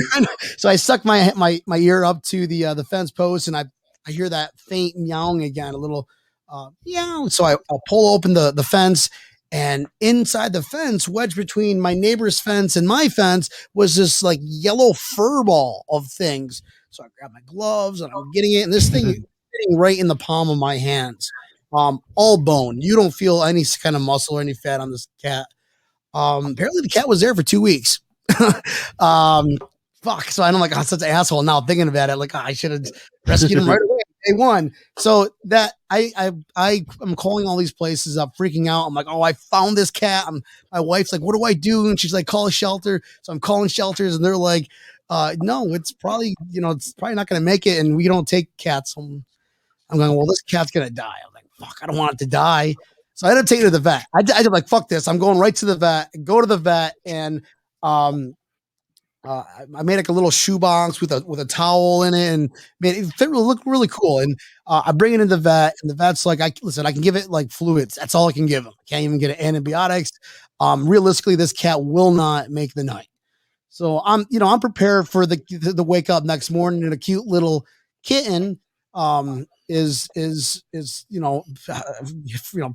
So I stuck my ear up to the fence post and I hear that faint meowing again, a little meow. So I'll pull open the fence, and inside the fence, wedged between my neighbor's fence and my fence, was this like yellow fur ball of things. So I grab my gloves and I'm getting it, and this thing is sitting right in the palm of my hands. All bone. You don't feel any kind of muscle or any fat on this cat. Apparently the cat was there for 2 weeks. Fuck. So I'm like, I'm such an asshole now thinking about it. Like, I should have rescued him right away. Day one. So that I'm calling all these places up, freaking out. I'm like, oh, I found this cat. My wife's like, what do I do? And she's like, call a shelter. So I'm calling shelters and they're like, no, it's probably not going to make it. And we don't take cats home. I'm going, well, this cat's going to die. I'm like, fuck, I don't want it to die. So I ended up taking it to the vet. I did like, fuck this. I'm going right to the vet, go to the vet. And, I made like a little shoebox with a towel in it and made it look really cool. And I bring it in the vet, and the vet's like, I can give it like fluids. That's all I can give him. I can't even get antibiotics. Realistically, this cat will not make the night. So I'm prepared for the wake up next morning and a cute little kitten is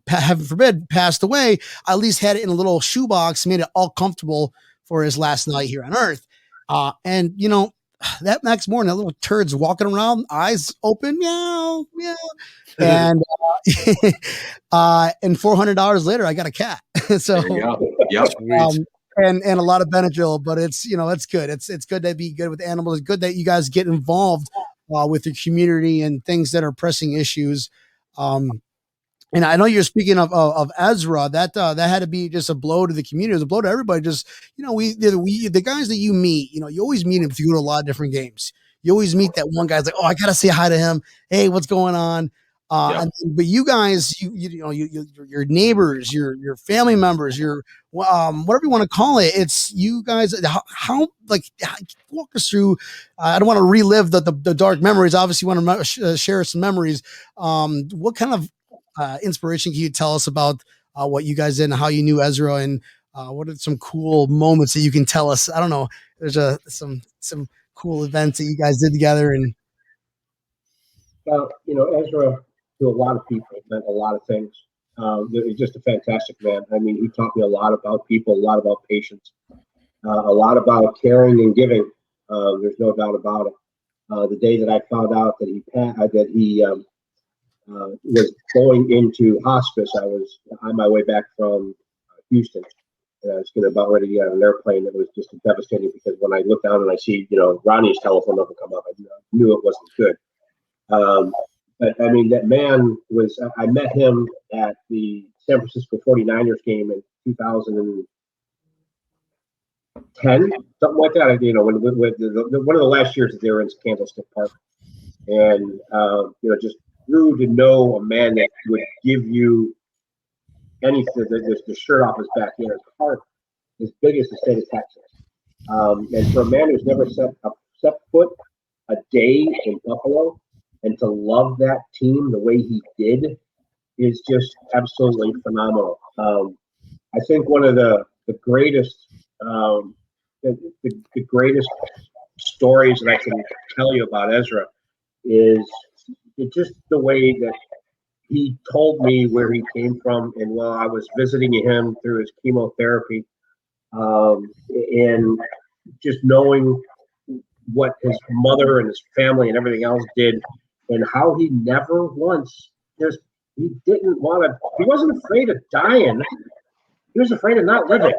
heaven forbid passed away. I at least had it in a little shoebox, made it all comfortable for his last night here on Earth. And that next morning, that little turd's walking around, eyes open, meow, meow. And and $400 later, I got a cat. So yep. And a lot of Benadryl, but it's good. It's good to be good with animals. It's good that you guys get involved with your community and things that are pressing issues. And I know you're speaking of Ezra. That had to be just a blow to the community. It was a blow to everybody. Just the guys that you meet, you always meet them if you go to a lot of different games. You always meet that one guy's like, oh, I gotta say hi to him. Hey, what's going on? But you guys, your neighbors, your family members, your whatever you want to call it. It's you guys. How walk us through. I don't want to relive the dark memories. Obviously, you want to share some memories. What kind of inspiration can you tell us about what you guys did and how you knew Ezra, and what are some cool moments that you can tell us? I don't know. There's some cool events that you guys did together. And Ezra, to a lot of people, meant a lot of things. He's just a fantastic man. I mean, he taught me a lot about people, a lot about patience, a lot about caring and giving. There's no doubt about it. The day that I found out that he was going into hospice, I was on my way back from Houston, and I was about ready to get on an airplane. It was just devastating because when I looked down and I see, Ronnie's telephone number come up, I knew it wasn't good. But I mean, that man was, I met him at the San Francisco 49ers game in 2010, something like that. When one of the last years that they were in Candlestick Park. And, just grew to know a man that would give you anything, the shirt off his back, his heart as big as the state of Texas. And for a man who's never set foot a day in Buffalo, and to love that team the way he did is just absolutely phenomenal. I think one of the greatest the greatest stories that I can tell you about Ezra is just the way that he told me where he came from, and while I was visiting him through his chemotherapy, and just knowing what his mother and his family and everything else did, and how he never once just he didn't want to. He wasn't afraid of dying. He was afraid of not living.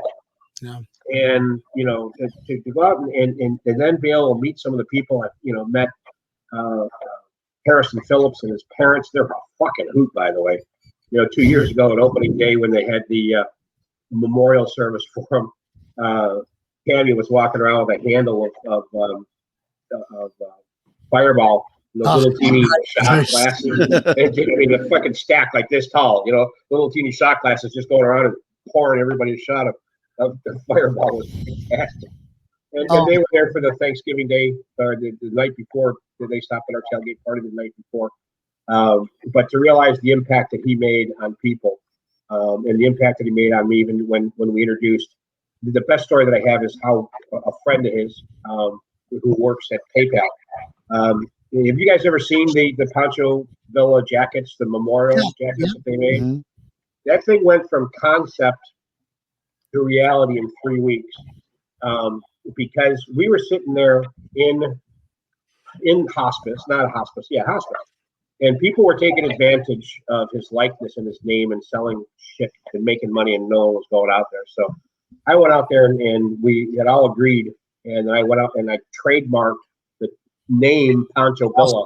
Yeah. And to go out and then be able to meet some of the people I met. Harrison Phillips and his parents, they're a fucking hoot, by the way. 2 years ago at opening day when they had the memorial service for him, Tammy was walking around with a handle of Fireball, little teeny shot glasses. A fucking stack like this tall, little teeny shot glasses just going around and pouring everybody a shot of the Fireball was fantastic. And they were there for the Thanksgiving Day, or the night before. They stopped at our tailgate party the night before. But to realize the impact that he made on people, and the impact that he made on me, even when we introduced, the best story that I have is how a friend of his who works at PayPal. Have you guys ever seen the Pancho Villa jackets, the memorial jackets that they made? Mm-hmm. That thing went from concept to reality in 3 weeks. Because we were sitting there in hospice, hospice, and people were taking advantage of his likeness and his name and selling shit and making money, and no one was going out there. So I went out there and we had all agreed, and I went out and I trademarked the name Pancho Villa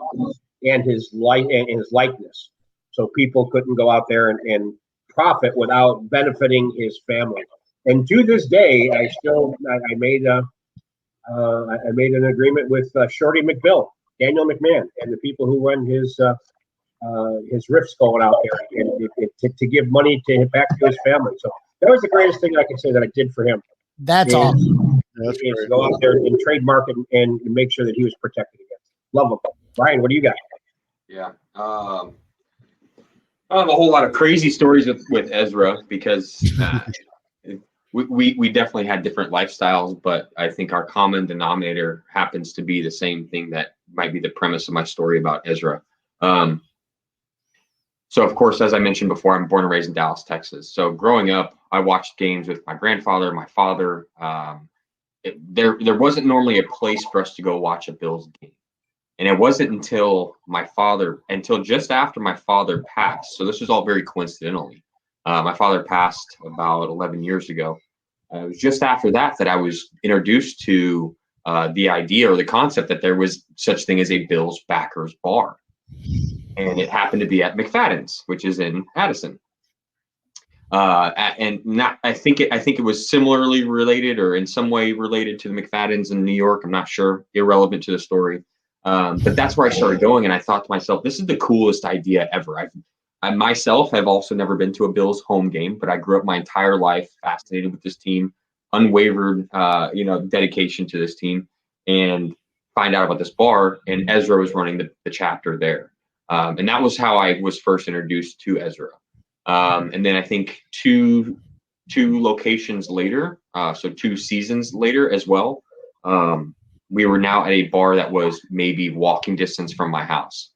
and his likeness, so people couldn't go out there and profit without benefiting his family. And to this day, I made an agreement with Shorty McBill, Daniel McMahon, and the people who run his riffs going out there, and to give money back to his family. So that was the greatest thing I can say that I did for him. That's awesome. To go out there and trademark and make sure that he was protected against. Love him. Brian, what do you got? Yeah. I have a whole lot of crazy stories with Ezra because we definitely had different lifestyles, but I think our common denominator happens to be the same thing that might be the premise of my story about Ezra. So, of course, as I mentioned before, I'm born and raised in Dallas, Texas. So growing up, I watched games with my grandfather, my father. There wasn't normally a place for us to go watch a Bills game. And it wasn't until just after my father passed. So this was all very coincidentally. My father passed about 11 years ago. It was just after that I was introduced to the idea or the concept that there was such thing as a Bills backers bar. And it happened to be at McFadden's, which is in Addison. I think it was similarly related or in some way related to the McFadden's in New York. I'm not sure, irrelevant to the story. But that's where I started going. And I thought to myself, this is the coolest idea ever. I myself have also never been to a Bills home game, but I grew up my entire life fascinated with this team, unwavered, dedication to this team, and find out about this bar. And Ezra was running the chapter there. And that was how I was first introduced to Ezra. And then I think two locations later, so 2 seasons later as well, we were now at a bar that was maybe walking distance from my house.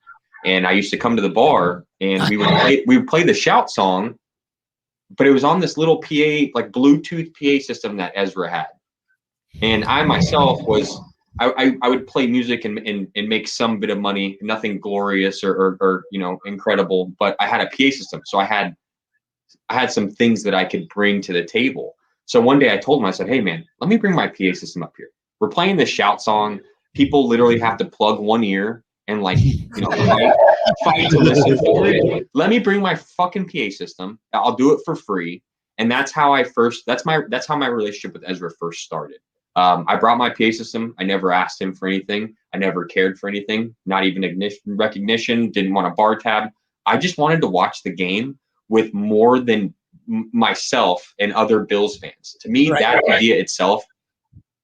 And I used to come to the bar and we would play the shout song, but it was on this little PA, like Bluetooth PA system that Ezra had. And I myself I would play music and make some bit of money, nothing glorious or incredible, but I had a PA system. So I had some things that I could bring to the table. So one day I told him, I said, hey man, let me bring my PA system up here. We're playing this shout song. People literally have to plug one ear and fight to listen for it. Let me bring my fucking PA system. I'll do it for free. And that's how my relationship with Ezra first started. I brought my PA system. I never asked him for anything. I never cared for anything, not even recognition, didn't want a bar tab. I just wanted to watch the game with more than myself and other Bills fans. To me, that idea itself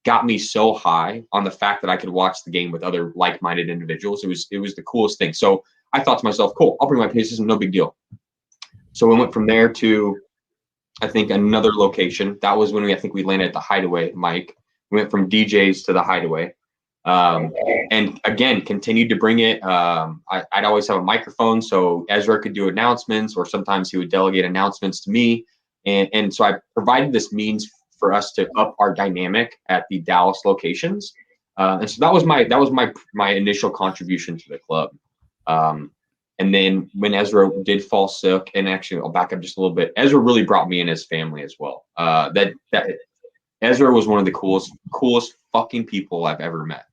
got me so high on the fact that I could watch the game with other like-minded individuals. It was the coolest thing. So I thought to myself, cool, I'll bring my PA system, no big deal. So we went from there to, I think, another location. That was when I think we landed at the Hideaway, Mike. We went from DJ's to the Hideaway. And again, continued to bring it. I'd always have a microphone, so Ezra could do announcements, or sometimes he would delegate announcements to me. And so I provided this means for us to up our dynamic at the Dallas locations. And so that was my initial contribution to the club. And then when Ezra did fall sick, and actually I'll back up just a little bit, Ezra really brought me in his family as well. That Ezra was one of the coolest fucking people I've ever met.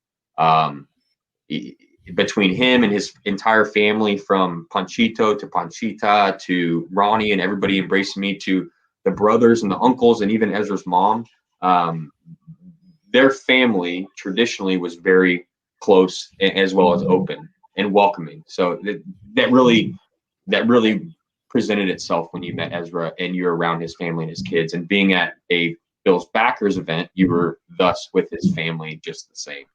Between him and his entire family, from Panchito to Panchita to Ronnie and everybody embracing me, to the brothers and the uncles and even Ezra's mom, their family traditionally was very close as well as open and welcoming. So that really presented itself when you met Ezra and you're around his family and his kids, and being at a Bills backers event, you were thus with his family just the same.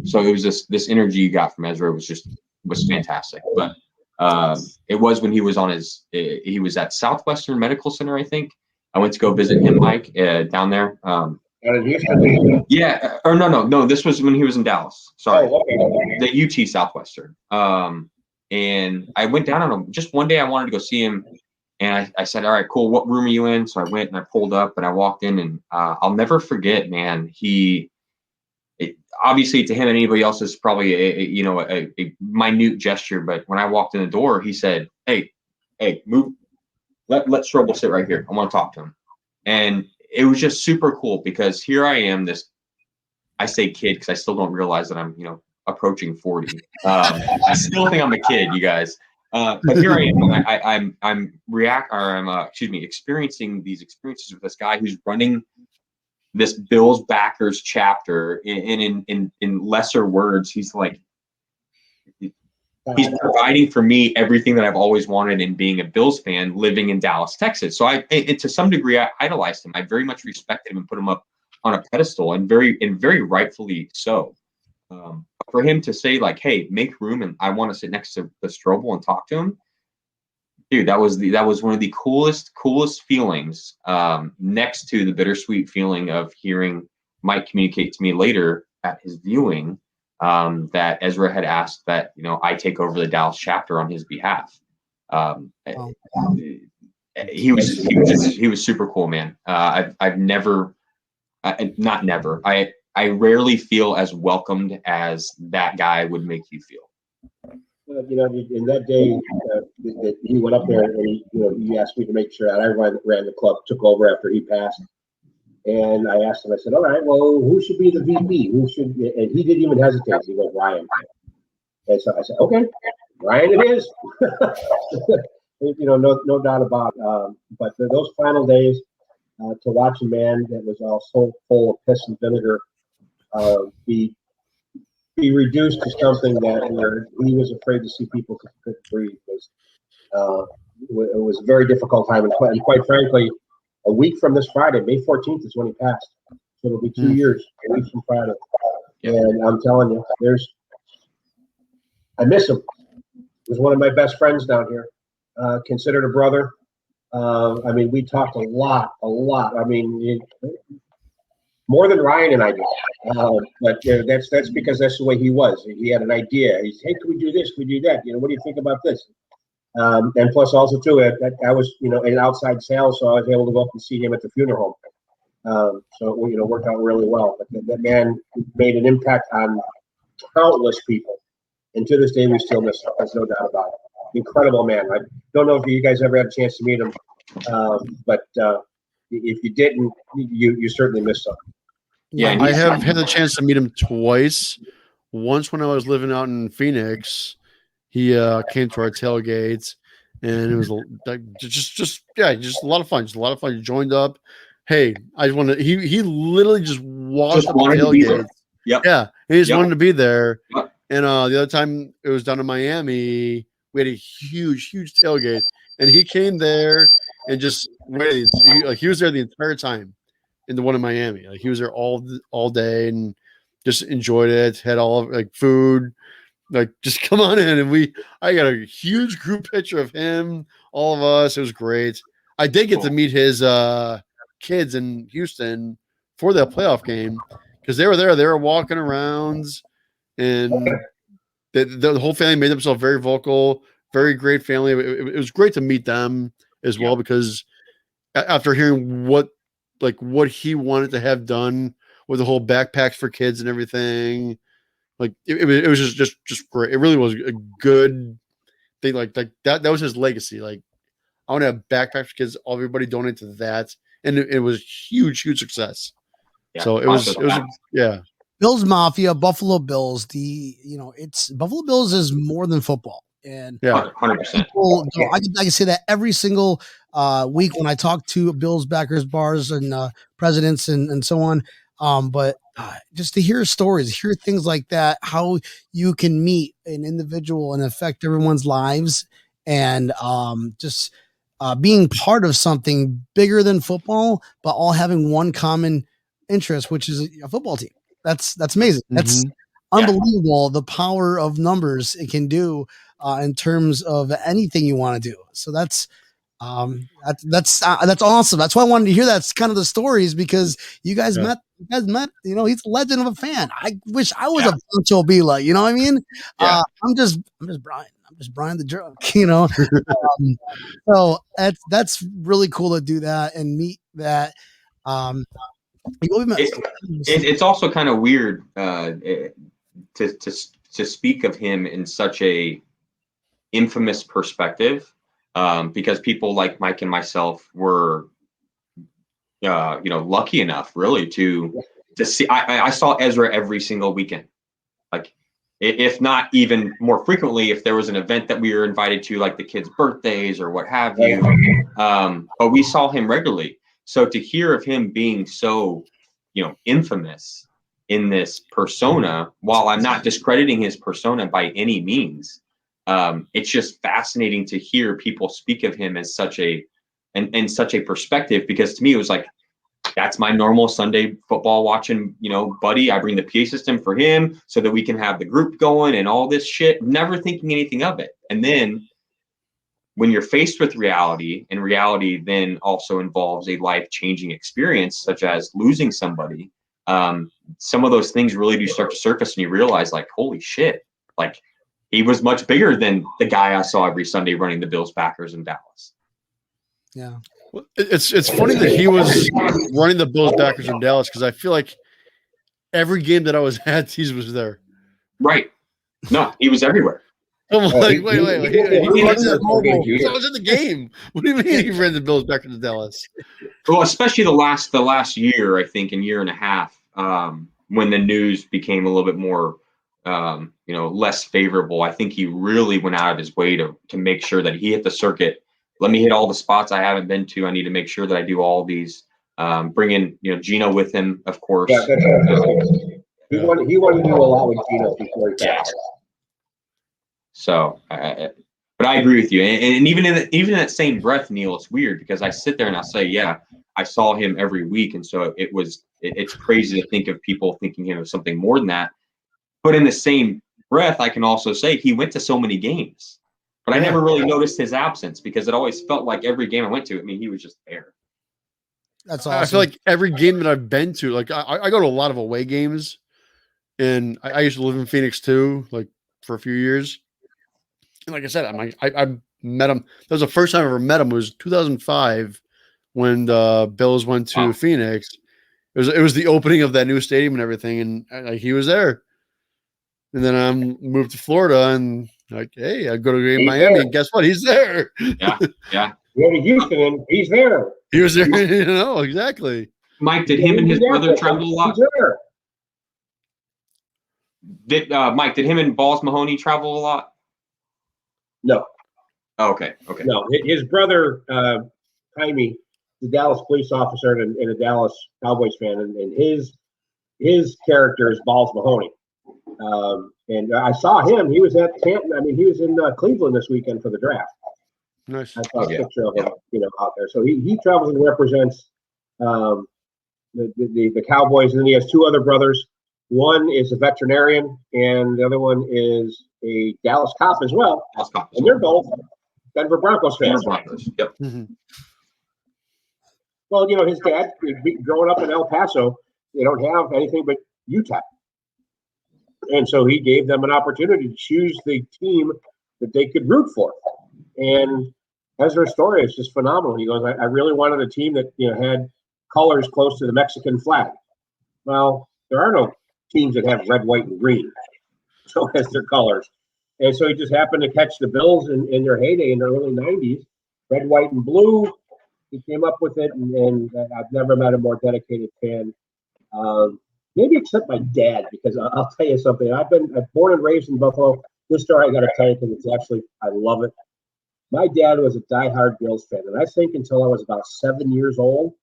So it was this energy you got from Ezra was fantastic. But it was when he was he was at Southwestern Medical Center, I think. I went to go visit him, Mike, down there. Yeah, or no. This was when he was in Dallas. Sorry, the UT Southwestern. And I went down on him just one day. I wanted to go see him, and I said, "All right, cool. What room are you in?" So I went and I pulled up and I walked in, and I'll never forget, man. Obviously to him and anybody else is probably a minute gesture, but when I walked in the door, he said, "Hey, move. Let Strobel sit right here. I want to talk to him." And it was just super cool, because here I am, I say kid because I still don't realize that I'm, approaching 40. I still think I'm a kid, you guys. But here I am. I'm experiencing these experiences with this guy who's running this Bills backers chapter. In lesser words, he's providing for me everything that I've always wanted in being a Bills fan living in Dallas, Texas. So to some degree, I idolized him. I very much respected him and put him up on a pedestal, and very rightfully so. For him to say "Hey, make room, and I want to sit next to the Strobel and talk to him," dude, that was one of the coolest feelings, next to the bittersweet feeling of hearing Mike communicate to me later at his viewing, that Ezra had asked that I take over the Dallas chapter on his behalf. He was super cool, man. I rarely feel as welcomed as that guy would make you feel. In that day that he went up there and he asked me to make sure that I ran the club, took over after he passed. And I asked him, I said, "All right, well, who should be the VP? Who should?" And he didn't even hesitate. He goes, "Ryan." And so I said, "Okay, Ryan it is." No doubt about it. But those final days, to watch a man that was all so full of piss and vinegar be reduced to something where he was afraid to see people because he couldn't breathe. It was a very difficult time. And quite frankly, a week from this Friday, May 14th, is when he passed. So it'll be 2 years, a week from Friday. Yeah. And I'm telling you, I miss him. He was one of my best friends down here, considered a brother. We talked a lot. More than Ryan and I did. But that's because that's the way he was. He had an idea. He said, "Hey, can we do this? Can we do that? What do you think about this?" And plus also too, I was in outside sales, so I was able to go up and see him at the funeral home. So it worked out really well. But that man made an impact on countless people, and to this day we still miss him. There's no doubt about it. Incredible man. I don't know if you guys ever had a chance to meet him, but if you didn't, you certainly missed him. Yeah, I have had the chance to meet him twice. Once when I was living out in Phoenix, he came to our tailgates, and it was just a lot of fun. Just a lot of fun. He joined up. Hey, I just wanted. He literally just walked up the tailgate. Yep. Yeah, he just wanted to be there. Yep. And the other time it was down in Miami, we had a huge tailgate, and he came there and just waited. He was there the entire time. In the one in Miami, he was there all day and just enjoyed it. Had all of food, just come on in. And I got a huge group picture of him, all of us. It was great. I did get to meet his kids in Houston for that playoff game because they were there. They were walking around, and the whole family made themselves very vocal. Very great family. It was great to meet them as well, because after hearing what he wanted to have done with the whole backpacks for kids and everything, like it was just great. It really was a good thing. Like that was his legacy. Like, I want to have backpacks for kids. Everybody donated to that, and it was huge success. Yeah, so it was yeah. Bills Mafia, Buffalo Bills. It's Buffalo Bills is more than football. And 100%. I can say that every single week when I talk to Bills backers, bars, and presidents and so on. But just to hear stories, hear things like that, how you can meet an individual and affect everyone's lives, and just being part of something bigger than football, but all having one common interest, which is a football team. That's amazing. That's unbelievable. The power of numbers it can do in terms of anything you want to do. So that's awesome. That's why I wanted to hear that's kind of the stories, because you guys met, he's a legend of a fan. I wish I was a Pancho Villa, you know what I mean? Yeah. I'm just Brian. I'm just Brian the drunk, so that's really cool to do that and meet that. It's also kind of weird to speak of him in such a infamous perspective, because people like Mike and myself were lucky enough really to see. I saw Ezra every single weekend, like if not even more frequently if there was an event that we were invited to, like the kids' birthdays or what have you. But we saw him regularly. So to hear of him being so, infamous in this persona, while I'm not discrediting his persona by any means, it's just fascinating to hear people speak of him as such a perspective, because to me it was like, that's my normal Sunday football watching, buddy. I bring the PA system for him so that we can have the group going and all this shit, never thinking anything of it. And then when you're faced with reality, and reality then also involves a life-changing experience, such as losing somebody, some of those things really do start to surface, and you realize, like, holy shit, like he was much bigger than the guy I saw every Sunday running the Bills Packers in Dallas. Yeah. Well, it's funny that he was running the Bills Packers in Dallas, because I feel like every game that I was at, he was there. Right. No, he was everywhere. I'm like, wait. He was was in the game. What do you mean he ran the Bills back to Dallas? Well, especially the last year, I think, and year and a half, when the news became a little bit more, less favorable. I think he really went out of his way to make sure that he hit the circuit. Let me hit all the spots I haven't been to. I need to make sure that I do all these. Bring in, Gino with him, of course. Yeah, he wanted to do a lot with Gino before he passed. So, but I agree with you, and even in that same breath, Neil, it's weird because I sit there and I say, yeah, I saw him every week, and so it's crazy to think of people thinking him of something more than that. But in the same breath, I can also say he went to so many games, but I never really noticed his absence, because it always felt like every game I went to, he was just there. That's awesome. I feel like every game that I've been to, like I go to a lot of away games, and I used to live in Phoenix too, like for a few years. And like I said, I met him. That was the first time I ever met him. It was 2005 when the Bills went to Phoenix. It was the opening of that new stadium and everything, and he was there. And then I moved to Florida, and like, hey, I go to Miami, there. and guess what? He's there. Yeah. Go to Houston, and he's there. He was there. Exactly. Mike, did him and his brother travel a lot? He's there. Mike, did him and Balls Mahoney travel a lot? No. Oh, okay. No, his brother, Jaime, the Dallas police officer and a Dallas Cowboys fan, and his character is Balls Mahoney. And I saw him. He was at Canton. He was in Cleveland this weekend for the draft. Nice. I saw a picture of him, out there. So he travels and represents the Cowboys, and then he has two other brothers. One is a veterinarian, and the other one is a Dallas cop as well. And they're both Denver Broncos fans. Yep. Mm-hmm. Well, his dad, growing up in El Paso, they don't have anything but UTEP. And so he gave them an opportunity to choose the team that they could root for. And Ezra Story is just phenomenal. He goes, I really wanted a team that had colors close to the Mexican flag. Well, there are no teams that have red, white, and green so as their colors. And so he just happened to catch the Bills in their heyday in the early 90s, red, white, and blue. He came up with it, and I've never met a more dedicated fan. Maybe except my dad, because I'll tell you something. I'm born and raised in Buffalo. This story I got to tell you because it's actually, I love it. My dad was a diehard Bills fan, and I think until I was about 7 years old,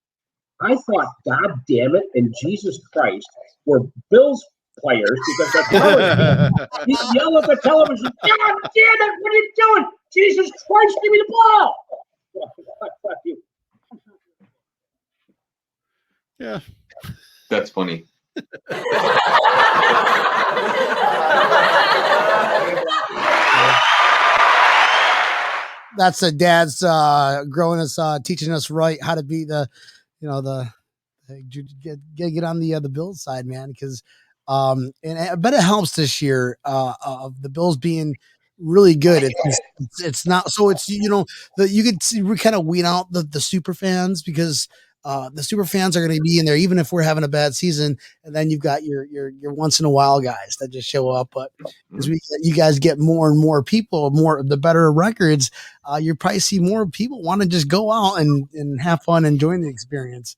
I thought, God damn it, and Jesus Christ were Bills players because the television, he'd yell at the television, God damn it, what are you doing? Jesus Christ, give me the ball. Yeah. That's funny. That's a dad's growing us, teaching us right how to be the get on the Bills side, man. Because and I bet it helps this year of the Bills being really good. It's not so it's you could see, we kind of weed out the super fans because the super fans are going to be in there even if we're having a bad season, and then you've got your once in a while guys that just show up. But as you guys get more and more people, the better records, you probably see more people want to just go out and have fun and join the experience.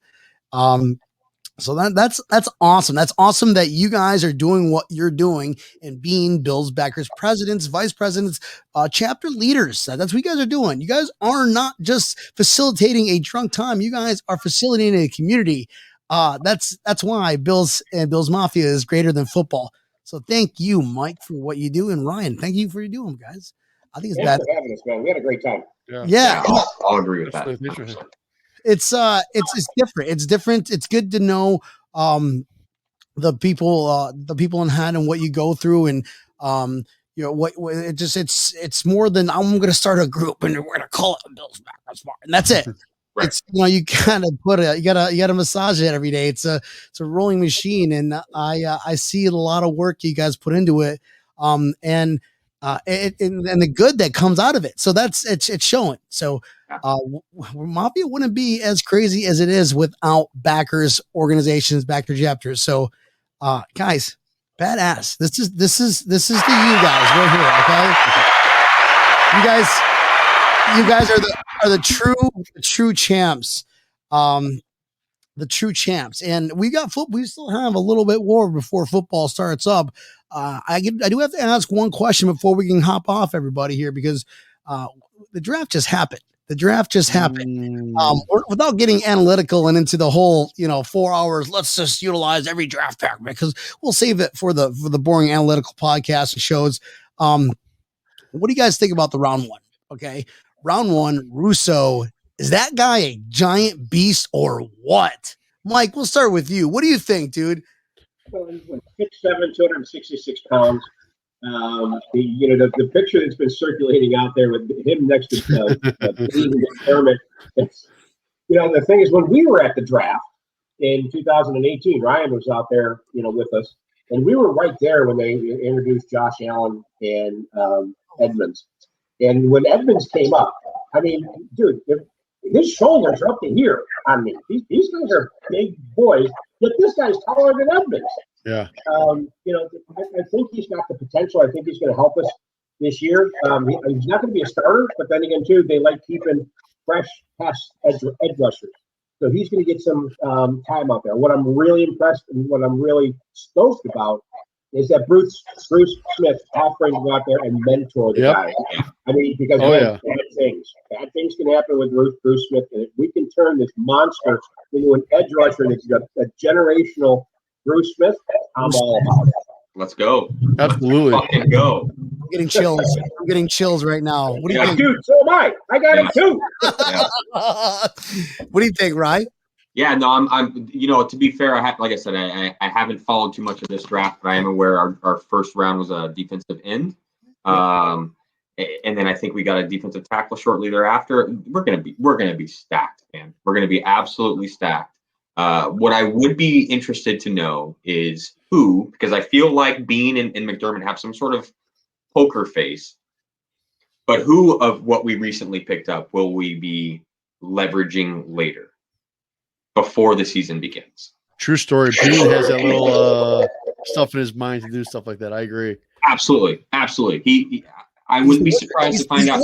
So that's awesome. That's awesome that you guys are doing what you're doing and being Bills backers, presidents, vice presidents, chapter leaders. That's what you guys are doing. You guys are not just facilitating a drunk time. You guys are facilitating a community. That's why Bills and Bills Mafia is greater than football. So thank you, Mike, for what you do, and Ryan, thank you for doing, guys. I think it's Thanks bad. for having us, man. We had a great time. Yeah. I'll agree with that. It's different. It's different. It's good to know the people in hand and what you go through, and what it's more than I'm going to start a group and we're going to call it a Bills Backers Bar, and that's it. Right. It's you kind of you gotta massage it every day. It's a rolling machine, and I see a lot of work you guys put into it, and the good that comes out of it. So it's showing. So Mafia wouldn't be as crazy as it is without backers, organizations, backer chapters. So guys, badass. This is to you guys right here. Okay. You guys are the true champs. The true champs. And we still have a little bit more before football starts up. I do have to ask one question before we can hop off everybody here, because the draft just happened. Without getting analytical and into the whole, 4 hours, let's just utilize every draft pack, because we'll save it for the boring analytical podcasts and shows. What do you guys think about the round one? Okay. Round one, Russo. Is that guy a giant beast or what? Mike, we'll start with you. What do you think, dude? Well, he's 6'7", 266 pounds. The picture that's been circulating out there with him next to Kermit. The thing is, when we were at the draft in 2018, Ryan was out there, with us, and we were right there when they introduced Josh Allen and Edmonds. And when Edmonds came up, I mean, dude, his shoulders are up to here on me. These guys are big boys, but this guy's taller than Edmonds. Yeah. I think he's got the potential. I think he's going to help us this year. He's not going to be a starter, but then again, too, they like keeping fresh pass edge rushers. So he's going to get some time out there. What I'm really impressed and what I'm really stoked about is that Bruce Smith offering to go out there and mentor the guys. I mean, because bad things can happen with Bruce Smith. And if we can turn this monster into an edge rusher that's a generational Bruce Smith, I'm all about it. Let's go. Absolutely. Fucking go. I'm getting chills. I'm getting chills right now. What do you think? Dude, so am I. I got it too. What do you think, Ryan? Yeah, no, I'm to be fair, like I said, I haven't followed too much of this draft, but I am aware our first round was a defensive end. And then I think we got a defensive tackle shortly thereafter. We're gonna be stacked, man. We're gonna be absolutely stacked. What I would be interested to know is who, because I feel like Bean and McDermott have some sort of poker face, but who of what we recently picked up will we be leveraging later before the season begins? True story. Bean has that little stuff in his mind to do stuff like that. I agree. Absolutely. I wouldn't be surprised to find out.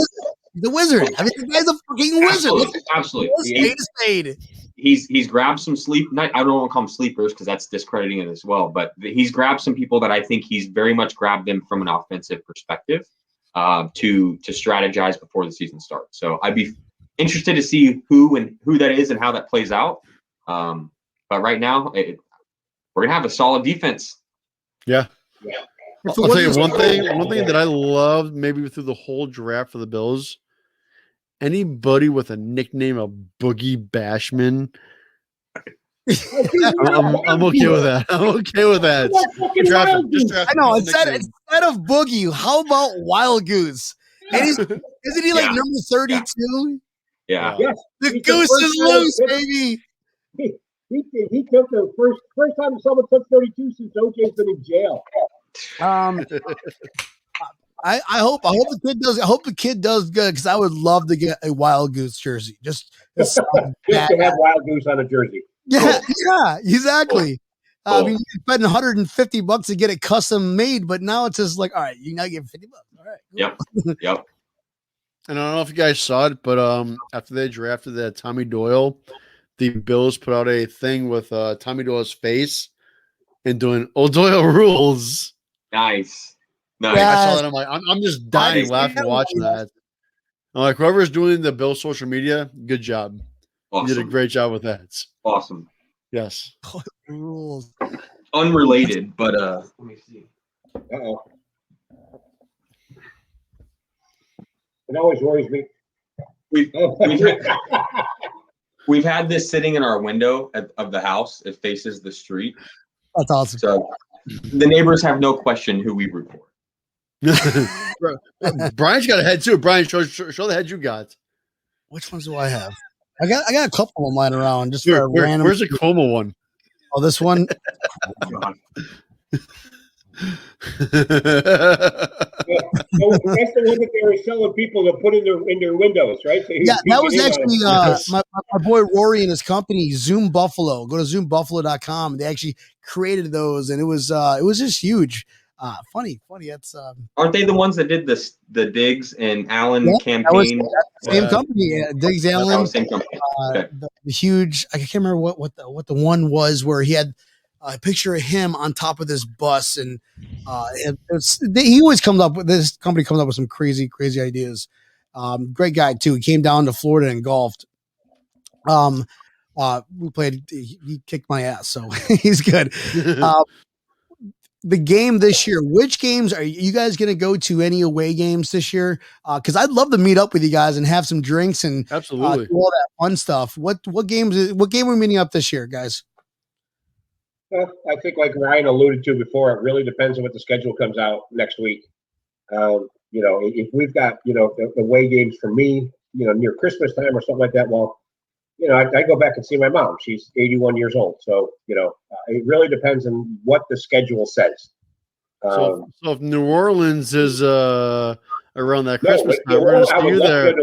The wizard. I mean, the guy's a fucking wizard. Absolutely. He's grabbed some sleep. I don't want to call them sleepers because that's discrediting it as well. But he's grabbed some people that I think he's very much grabbed them from an offensive perspective to strategize before the season starts. So I'd be interested to see who that is and how that plays out. But right now, we're gonna have a solid defense. Yeah. I'll tell you one thing that I loved maybe through the whole draft for the Bills. Anybody with a nickname of Boogie Bashman, I'm okay with that. I'm okay with that. I know. Instead of Boogie, how about Wild Goose? And isn't he like number 32? Yeah. Yes. The goose is loose, baby. He took the first time someone took 32 since OJ's been in jail. I hope the kid does. I hope the kid does good because I would love to get a Wild Goose jersey. Just to have Wild Goose on a jersey. Yeah, exactly. I mean, you spend $150 to get it custom made, but now it's just like, all right, you now give $50. All right. Cool. Yep. And I don't know if you guys saw it, but after they drafted that Tommy Doyle, the Bills put out a thing with Tommy Doyle's face and doing O'Doyle rules. Nice. I saw that. I'm like, I'm just dying laughing watching that. I'm like, whoever's doing the Bills social media, good job. Awesome. You did a great job with that. Awesome. Yes. Rules. Unrelated, but let me see. Uh-oh. It always worries me. We've had this sitting in our window of the house. It faces the street. That's awesome. So the neighbors have no question who we root for. Brian's got a head too. Brian, show the head you got. Which ones do I have? I got a couple of them lying around. Just Here, for a random. Where's the Como one? Oh, this one. Oh, God. That's the one that they were selling people to put in their windows, right? So Yeah, that was actually my boy Rory and his company, Zoom Buffalo. Go to zoombuffalo.com. They actually created those, and it was just huge. Funny. That's Aren't they the ones that did the Diggs and Allen campaign? Same company, Diggs Allen. Same company. Okay. The huge. I can't remember what the one was where he had a picture of him on top of this bus, and he always comes up with this company comes up with some crazy ideas. Great guy too. He came down to Florida and golfed. We played. He kicked my ass, so he's good. The game this year, which games are you guys going to go to? Any away games this year? Because I'd love to meet up with you guys and have some drinks and absolutely do all that fun stuff. What game are we meeting up this year, guys? I think, like Ryan alluded to before, it really depends on what the schedule comes out next week. If we've got the away games for me, near Christmas time or something like that, well, I go back and see my mom. She's 81 years old. So, it really depends on what the schedule says. So if New Orleans is around that Christmas time, we're going to see you there.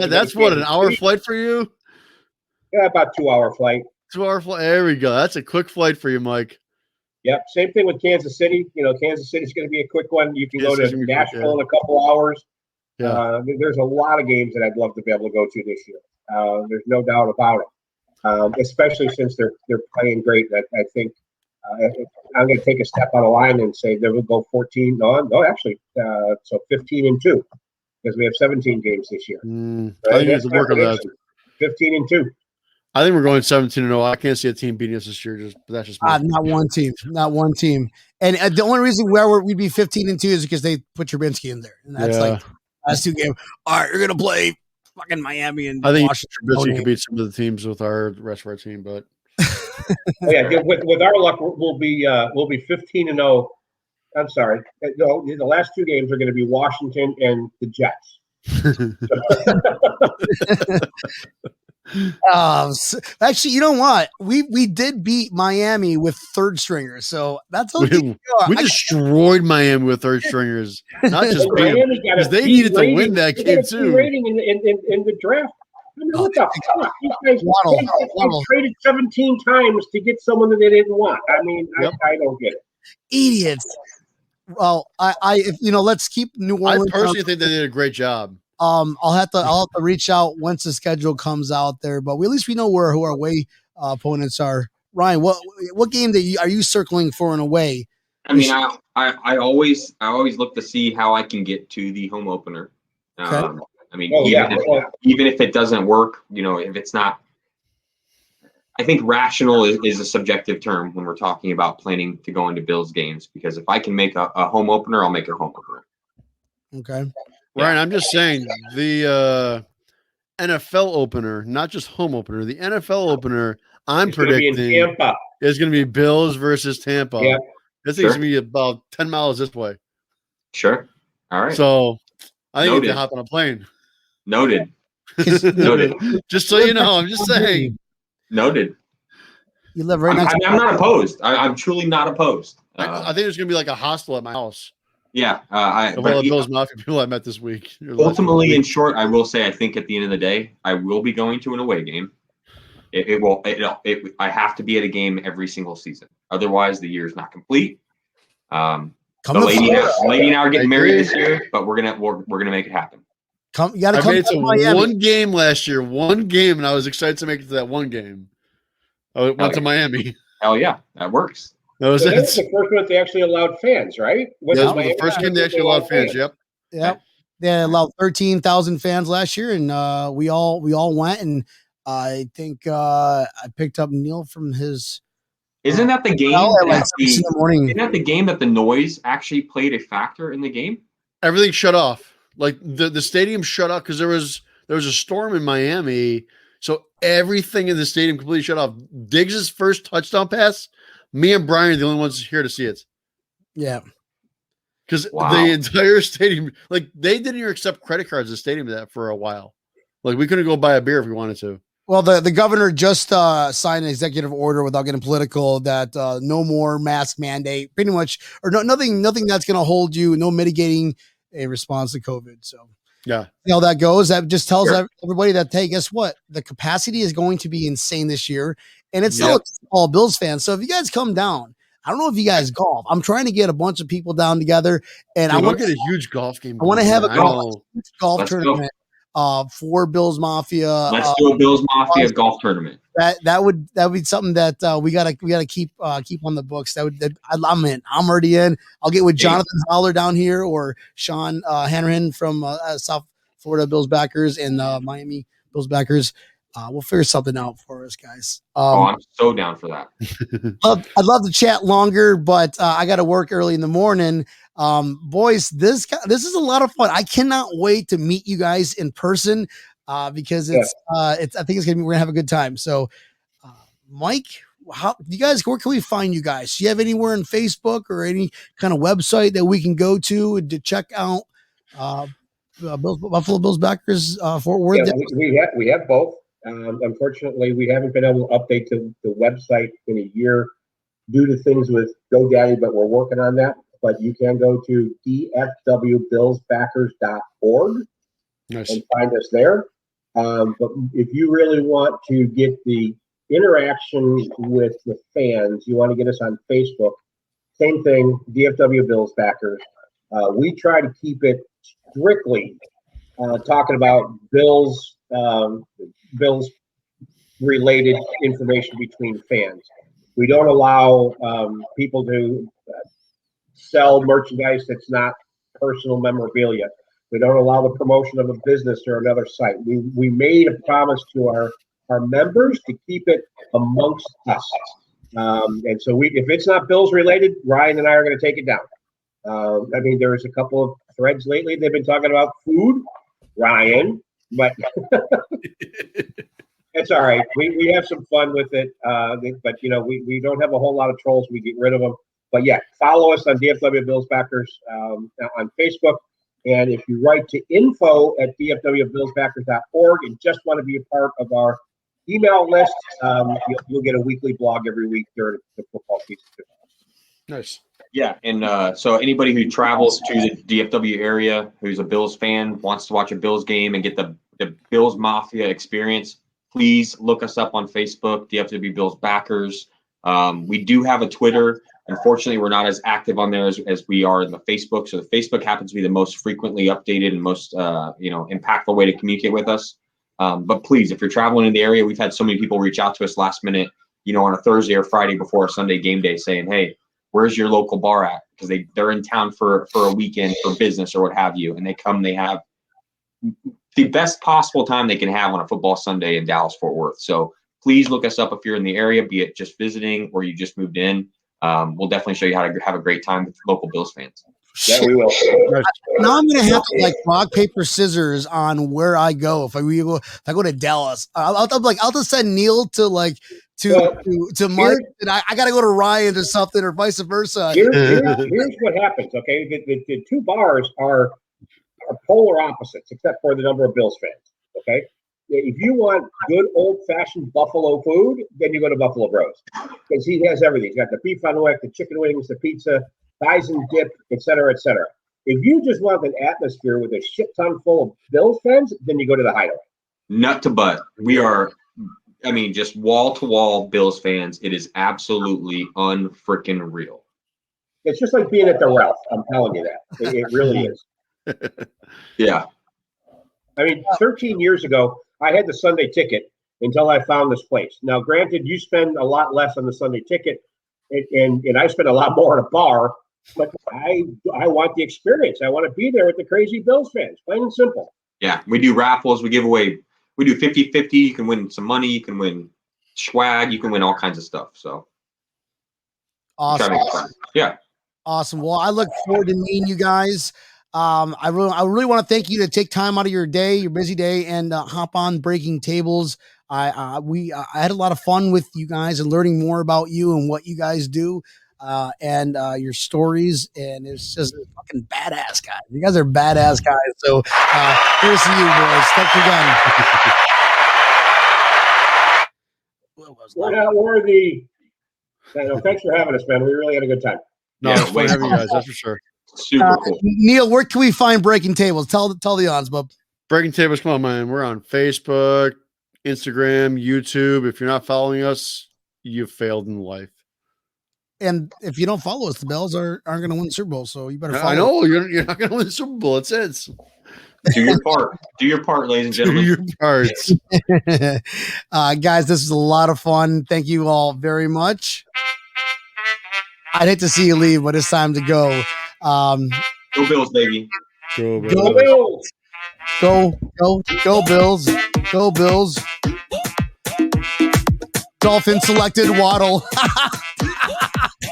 That's what, an hour flight for you? Yeah, about 2-hour flight. 2-hour flight. There we go. That's a quick flight for you, Mike. Yep. Same thing with Kansas City. Kansas City's going to be a quick one. You can go to Nashville in a couple hours. Yeah. There's a lot of games that I'd love to be able to go to this year. There's no doubt about it. Especially since they're playing great. I think I'm going to take a step on a line and say they will go 14. No, actually, so 15-2 because we have 17 games this year. I think it's work on that. 15-2. I think we're going 17-0. I can't see a team beating us this year. That's just me. Not one team. And the only reason where we'd be 15-2 is because they put Trubinsky in there, and that's like last two games. All right, you're gonna play fucking Miami and I think Washington. Trubisky could beat some of the teams with our rest of our team, but with our luck, we'll be 15-0. I'm sorry. No, the last two games are going to be Washington and the Jets. Actually, you know what? We did beat Miami with third stringers, so that's okay. We destroyed Miami with third stringers. Not just beat them, Miami got because a they B needed to rating. win that They game got a B too. rating in the draft. I mean, what the fuck? These guys Waddle. traded 17 times to get someone that they didn't want. I mean, Yep. I don't get it. Idiots. Well, if let's keep New I Orleans. personally think they did a great job. I'll have to reach out once the schedule comes out there, but at least we know who our away opponents are. Ryan, what game are you circling for an away? I mean, I always look to see how I can get to the home opener. Okay. I mean, even if it doesn't work, if it's not, I think rational is a subjective term when we're talking about planning to go into Bills games, because if I can make a home opener, I'll make a home opener. Okay. Ryan, I'm just saying the NFL opener, not just home opener, the NFL opener, I'm predicting is going to be Bills versus Tampa. Yeah. This thing's going to be about 10 miles this way. Sure. All right. So I think you have to hop on a plane. Noted. Noted. Just so you know, I'm just saying. Noted. You live right next. I'm not opposed. I'm truly not opposed. I think there's going to be like a hostel at my house. Yeah. Those Mafia people I met this week. Ultimately, in short, I will say I think at the end of the day, I will be going to an away game. I have to be at a game every single season. Otherwise, the year is not complete. The lady and I are getting married this year, but we're gonna make it happen. You got to come to Miami. One game last year, and I was excited to make it to that one game. I went to Miami. Hell yeah, that works. That was the first one that they actually allowed fans, right? That was the first game they actually allowed fans. Yep. They allowed 13,000 fans last year, and we all went. And I think I picked up Neil from his. Isn't that the game? In the morning. Isn't that the game that the noise actually played a factor in the game? Everything shut off. Like the stadium shut off because there was a storm in Miami, so everything in the stadium completely shut off. Diggs' first touchdown pass, me and Brian are the only ones here to see it. Yeah, because the entire stadium, like they didn't even accept credit cards at the stadium that for a while. Like we couldn't go buy a beer if we wanted to. Well, the governor just signed an executive order without getting political that no more mask mandate, pretty much, or nothing that's going to hold you, no mitigating a response to COVID. So yeah, how that goes. That just tells everybody that, hey, guess what? The capacity is going to be insane this year, and it's still all Bills fans. So if you guys come down, I don't know if you guys golf. I'm trying to get a bunch of people down together, and I want to get a huge golf game. I want to have a golf tournament. For Bills Mafia. Let's do a Bills Mafia golf tournament. That would be something that we gotta keep on the books. I'm in. I'm already in. I'll get with Jonathan Holler down here or Sean Hanrahan from South Florida Bills backers and Miami Bills backers. We'll figure something out for us, guys. I'm so down for that. I'd love to chat longer, but I got to work early in the morning. Boys, this is a lot of fun. I cannot wait to meet you guys in person because I think we're gonna have a good time. So, Mike, where can we find you guys? Do you have anywhere on Facebook or any kind of website that we can go to check out Buffalo Bills backers Fort Worth? Yeah, we have both. Unfortunately, we haven't been able to update the website in a year due to things with GoDaddy, but we're working on that. But you can go to dfwbillsbackers.org and find us there. But if you really want to get the interaction with the fans, you want to get us on Facebook. Same thing, DFW Bills Backers. We try to keep it strictly talking about Bills related information between fans. We don't allow people to sell merchandise that's not personal memorabilia. We don't allow the promotion of a business or another site. We made a promise to our members to keep it amongst us. And so if it's not Bills related, Ryan and I are going to take it down. I mean, there's a couple of threads lately. They've been talking about food, Ryan, but it's all right. We have some fun with it. But we don't have a whole lot of trolls. We get rid of them. But yeah, follow us on DFW Bills Backers on Facebook. And if you write to info@dfwbillsbackers.org and just want to be a part of our email list. You'll get a weekly blog every week during the football season. Nice. Yeah, and so anybody who travels to the DFW area who's a Bills fan, wants to watch a Bills game and get the Bills Mafia experience, please look us up on Facebook, DFW Bills Backers. We do have a Twitter. Unfortunately, we're not as active on there as we are in the Facebook. So the Facebook happens to be the most frequently updated and most impactful way to communicate with us. But please, if you're traveling in the area, we've had so many people reach out to us last minute, on a Thursday or Friday before a Sunday game day saying, hey, where's your local bar at? Because they're in town for a weekend for business or what have you. And they have the best possible time they can have on a football Sunday in Dallas, Fort Worth. So please look us up if you're in the area, be it just visiting or you just moved in. We'll definitely show you how to have a great time with local Bills fans. Yeah, we will. Now I'm gonna have to rock, paper, scissors on where I go. If I go to Dallas, I'll just send Neil to Mike, and I gotta go to Ryan or something, or vice versa. Here's what happens. Okay, the two bars are polar opposites, except for the number of Bills fans. Okay, if you want good old-fashioned Buffalo food, then you go to Buffalo Bros, because he has everything. He's got the beef on the neck, the chicken wings, the pizza, thighs and dip, et cetera, et cetera. If you just want an atmosphere with a shit ton full of Bills fans, then you go to the Hideaway. Nut to butt. We are, just wall-to-wall Bills fans. It is absolutely unfreaking real. It's just like being at the Ralph. I'm telling you that. It really is. Yeah. 13 years ago, I had the Sunday ticket until I found this place. Now, granted, you spend a lot less on the Sunday ticket, and I spend a lot more at a bar, but I want the experience. I want to be there with the crazy Bills fans, plain and simple. Yeah, we do raffles. We give away, we do 50-50. You can win some money. You can win swag. You can win all kinds of stuff. So awesome. Yeah. Awesome. Well, I look forward to meeting you guys. I really want to thank you to take time out of your day, your busy day, and hop on Breaking Tables. I had a lot of fun with you guys and learning more about you and what you guys do, and your stories. And it's just fucking badass guys. You guys are badass guys. So here's to you, boys. Thanks again. We're not worthy. Thanks for having us, man. We really had a good time. No, it's fun having you guys. That's for sure. Super cool. Neil, where can we find Breaking Tables? Tell the odds, bub. Breaking Tables, come on, man. We're on Facebook, Instagram, YouTube. If you're not following us, you've failed in life. And if you don't follow us, the Bills aren't going to win the Super Bowl. So you better follow. I know you're not going to win the Super Bowl. It's it. Do your part. Do your part, ladies and gentlemen. Do your parts. Guys, this was a lot of fun. Thank you all very much. I'd hate to see you leave, but it's time to go. Go Bills, baby. Go Bills. Go Bills. Go Bills. Dolphin selected Waddle.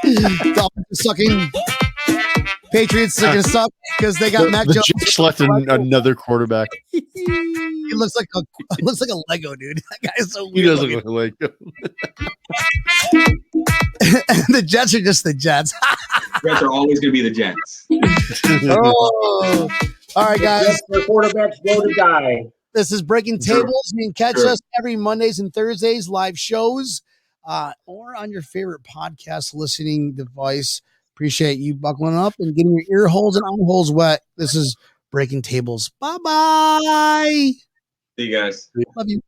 Dolphins sucking. Patriots are gonna suck because they got Mac Jones. Selected another quarterback. He looks like a Lego, dude. That guy's so weird. He does look like a Lego. The Jets are just the Jets. Jets are always going to be the Jets. Oh. All right, guys. The quarterbacks go to die. This is Breaking Tables. You can catch us every Mondays and Thursdays, live shows, or on your favorite podcast listening device. Appreciate you buckling up and getting your ear holes and eye holes wet. This is Breaking Tables. Bye-bye. See you guys. Love you.